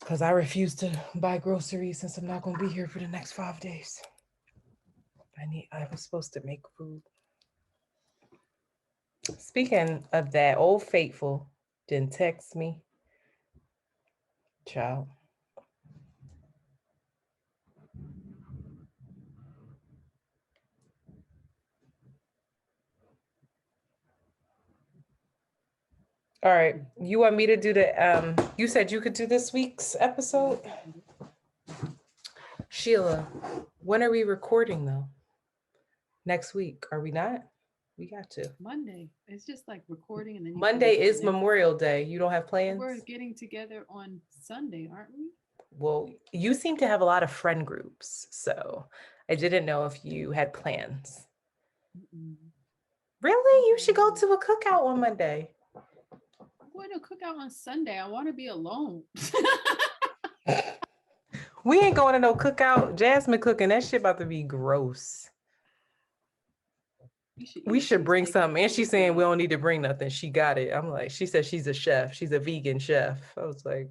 Cause I refuse to buy groceries since I'm not gonna be here for the next 5 days. I was supposed to make food. Speaking of that, Old Faithful didn't text me. Child. All right. You want me to do the you said you could do this week's episode? Sheila, when are we recording though? Next week, are we not? We got to. Monday. It's just like recording and then you Monday finish is the next- Memorial Day. You don't have plans? We're getting together on Sunday, aren't we? Well, you seem to have a lot of friend groups, so I didn't know if you had plans. Mm-mm. Really? You should go to a cookout on Monday. I'm going to cook out on Sunday. I want to be alone. We ain't going to no cookout. Jasmine cooking, that shit about to be gross. We should bring something. And she's saying we don't need to bring nothing. She got it. I'm like, she said she's a chef. She's a vegan chef. I was like,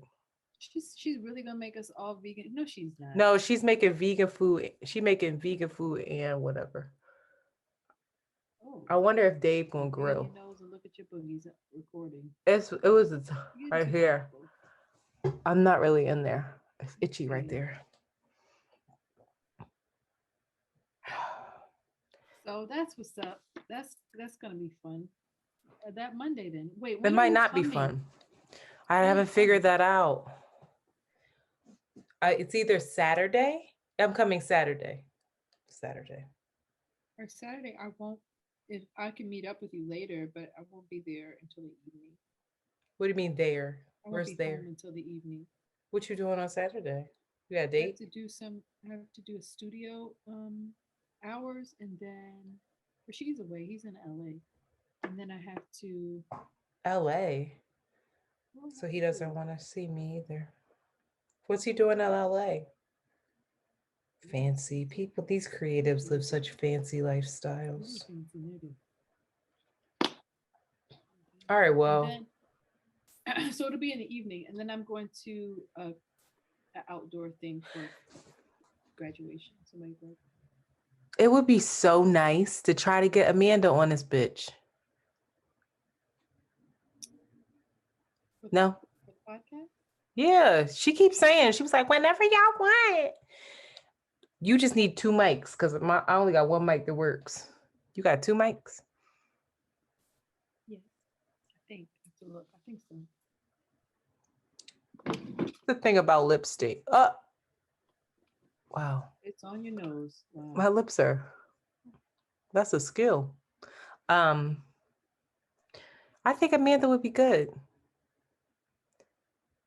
She's really gonna make us all vegan. No, she's not. no, she's making vegan food. She making vegan food and whatever. Oh, I wonder if Dave gonna bend grill. your nose and look at your boogies recording. It was You're getting right too here. comfortable. I'm not really in there. It's itchy right Okay. there. So that's what's up. That's gonna be fun. That Monday then. Wait, It when are might you not be coming? fun. I When are you haven't figured coming? that out. It's either Saturday. I'm coming Saturday. Saturday. Or Saturday, I won't. If I can meet up with you later, but I won't be there until the evening. What do you mean there? I won't Where's be there? home until the evening. What you doing on Saturday? You got a I have date? to do some. I have to do a studio hours, and then Rashid's away. He's in LA, and then I have to. LA. Well, So he doesn't want to see me either. What's he doing in LA? Fancy people. These creatives live such fancy lifestyles. All right, well, Then, so it'll be in the evening, and then I'm going to an outdoor thing for graduation. Somebody broke. it would be so nice to try to get Amanda on this bitch. For No. the podcast. Yeah, she keeps saying, she was like, whenever y'all want. You just need 2 mics because I only got 1 mic that works. You got 2 mics? Yes, I think. I have to look. I think so. The thing about lipstick. Wow. It's on your nose. Wow. My lips are. That's a skill. I think Amanda would be good.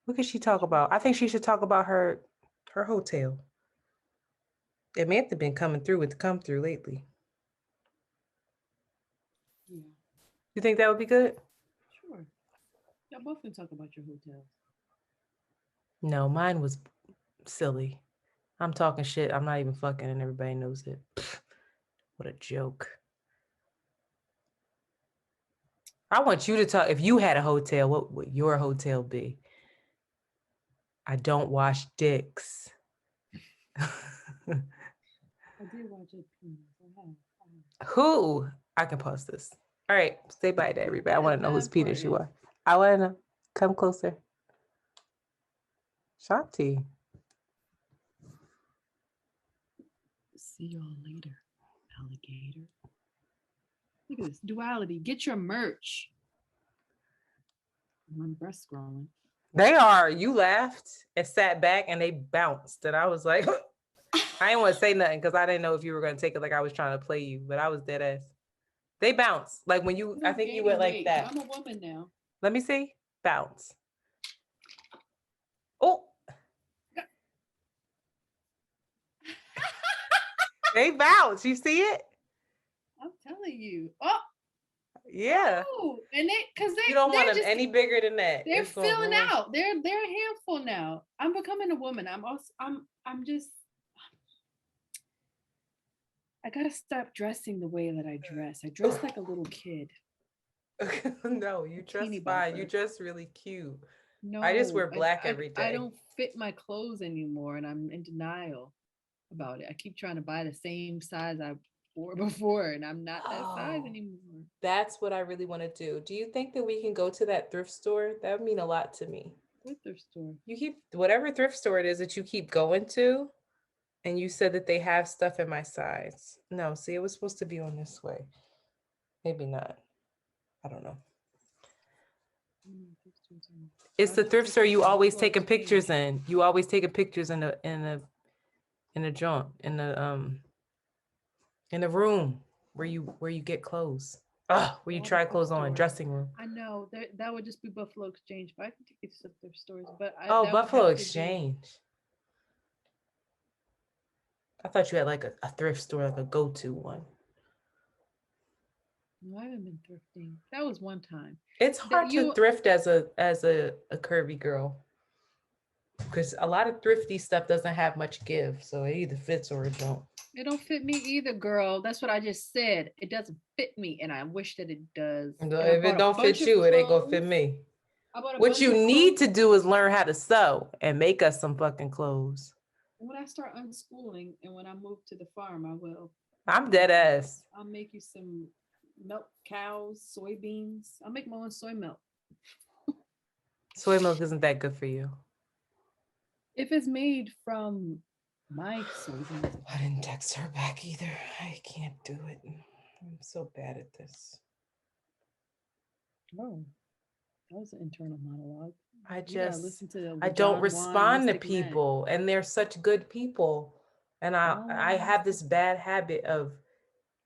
What could she talk about? I think she should talk about her hotel. Amanda been coming through with the come through lately. Yeah, You think that would be good? sure. Y'all both can talk about your hotels. No, mine was silly. I'm talking shit. I'm not even fucking, and everybody knows it. What a joke. I want you to talk. If you had a hotel, what would your hotel be? I don't wash dicks. I did watch it. I have. Who? I can post this. All right, say bye to everybody. I want to know whose penis you are. I want to know. Come closer. Shanti. See y'all later, alligator. Look at this duality. Get your merch. My breast scrolling. They are. You laughed and sat back and they bounced. And I was like, I didn't want to say nothing because I didn't know if you were going to take it like I was trying to play you, but I was dead ass. They bounced. Like when you, I think you went like that. I'm a woman now. Let me see. Bounce. Oh. They bounce. You see it? I'm telling you. Oh, Yeah. oh, and because You don't want they're them just, any bigger than that. they're It's gonna filling ruin- out. They're a handful now. I'm becoming a woman. I'm just. I gotta stop dressing the way that I dress. I dress like a little kid. No, you dress Teeny fine. You bopper. dress really cute. No, I just wear black every I day. don't fit my clothes anymore, and I'm in denial about it. I keep trying to buy the same size I wore before, and I'm not that size Oh. anymore. That's what I really want to do. Do you think that we can go to that thrift store? That would mean a lot to me. What thrift store? You keep whatever thrift store it is that you keep going to, and you said that they have stuff in my size. No, see, it was supposed to be on this way. Maybe not. I don't know. It's the thrift store you always taking pictures in. You always taking pictures in the jaunt in the room where you get clothes. Where you All the try thrift clothes on, stores. dressing room. I know that would just be Buffalo Exchange, but I can take you to thrift stores. But that would Buffalo have to be- Exchange. I thought you had like a thrift store, like a go-to one. No, I haven't been thrifting. That was one time. It's hard to you- thrift as a curvy girl. Because a lot of thrifty stuff doesn't have much give. So it either fits or it don't. It don't fit me either, girl. That's what I just said. It doesn't fit me, and I wish that it does. And And I if bought it a don't bunch fit of you, it ain't gonna fit clothes. me. I bought a What bunch you of need to clothes. do is learn how to sew and make us some fucking clothes. When I start unschooling and when I move to the farm, I will. I'm dead ass. I'll make you some milk cows, soybeans. I'll make my own soy milk. Soy milk isn't that good for you. If it's made from my soybeans. I didn't text her back either. I can't do it. I'm so bad at this. Oh, that was an internal monologue. I You gotta just listen to the I John don't Juan respond to Mystic Men. people, and they're such good people. And John I Juan have this bad habit of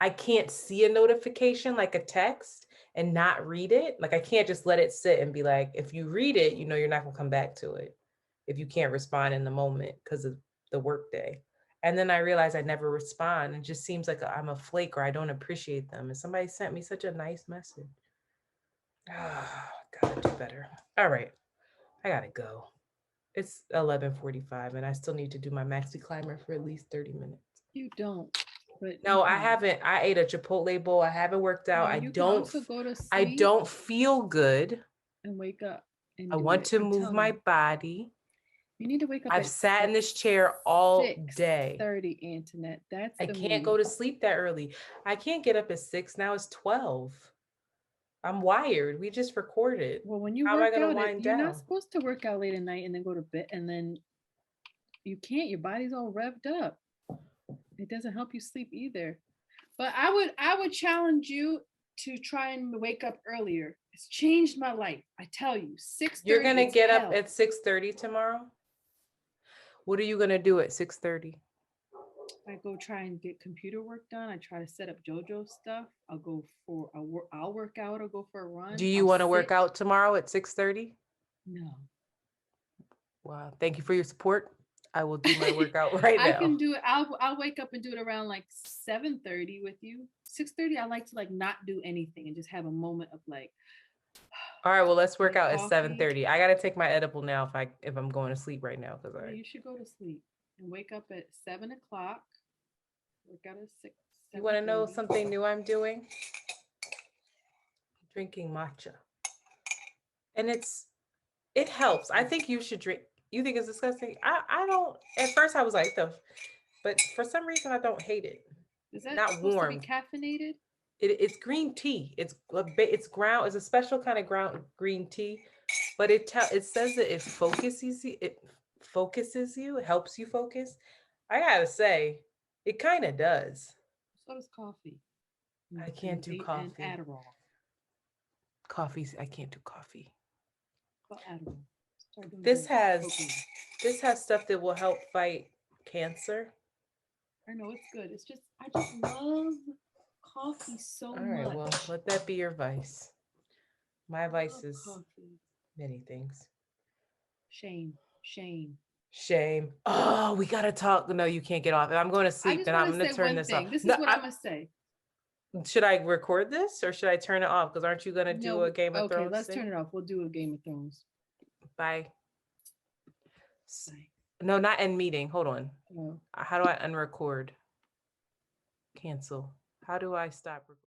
I can't see a notification like a text and not read it. Like I can't just let it sit and be like, if you read it, you know you're not gonna come back to it if you can't respond in the moment because of the workday. And then I realize I never respond. It just seems like I'm a flake or I don't appreciate them. And somebody sent me such a nice message. Gotta do better. All right, I gotta go. It's 11:45 and I still need to do my maxi climber for at least 30 minutes. You don't. But No, you I can. haven't. I ate a Chipotle bowl. I haven't worked out. No, I you can don't. also go to sleep I don't feel good. and wake up. And I do want it. to I'm move telling my you. body. You need to wake up. I've sat in this chair all day. 6:30, Antoinette. That's I the can't move. go to sleep that early. I can't get up at 6. Now it's 12. I'm wired. We just recorded. Well, when you How am I work gonna out, wind you're down? not supposed to work out late at night and then go to bed, and then you can't. Your body's all revved up. It doesn't help you sleep either. But I would challenge you to try and wake up earlier. It's changed my life. I tell you, 6:30. You're gonna is get up hell. at 6:30 tomorrow? What are you gonna do at 6:30? I go try and get computer work done. I try to set up JoJo stuff. I'll go for I'll work out. I'll go for a run. Do you I'll want to work sit. out tomorrow at 6:30? No. Wow. Thank you for your support. I will do my workout right I now. can do it. I'll wake up and do it around like 7:30 with you. 6:30. I like to like not do anything and just have a moment of like. All right, well, let's work Like out at coffee. 7:30. I gotta take my edible now if I'm going to sleep right now because Yeah, I you should go to sleep and wake up at 7 o'clock. Work out at 6. you want to know 7:30. something new I'm doing? Drinking matcha. And it helps. I think you should drink. You think it's disgusting? I don't. At first I was like, but for some reason I don't hate it. Is that Not supposed warm. to be caffeinated? It's green tea. It's ground. It's a special kind of ground green tea, but it says that it focuses you. It focuses you. It helps you focus. I gotta say, it kind of does. So does coffee. I can't do And coffee. Adderall. Coffee's. I can't do coffee. Well, Adderall. Start doing This good has cocaine. this has stuff that will help fight cancer. I know it's good. It's just I just love coffee so All right, much. well, let that be your vice. My I vice love is coffee. many things. Shame. Shame. Oh, we gotta talk. No, you can't get off. If I'm going to I sleep, just then I'm want to gonna say turn one this thing. off. This is No, what I'm gonna say. should I record this or should I turn it off? Because aren't you gonna do No, a Game of okay, Thrones let's thing? turn it off. We'll do a Game of Thrones. Bye. Bye. No, not end meeting. Hold on. Oh. How do I unrecord? Cancel. How do I stop recording?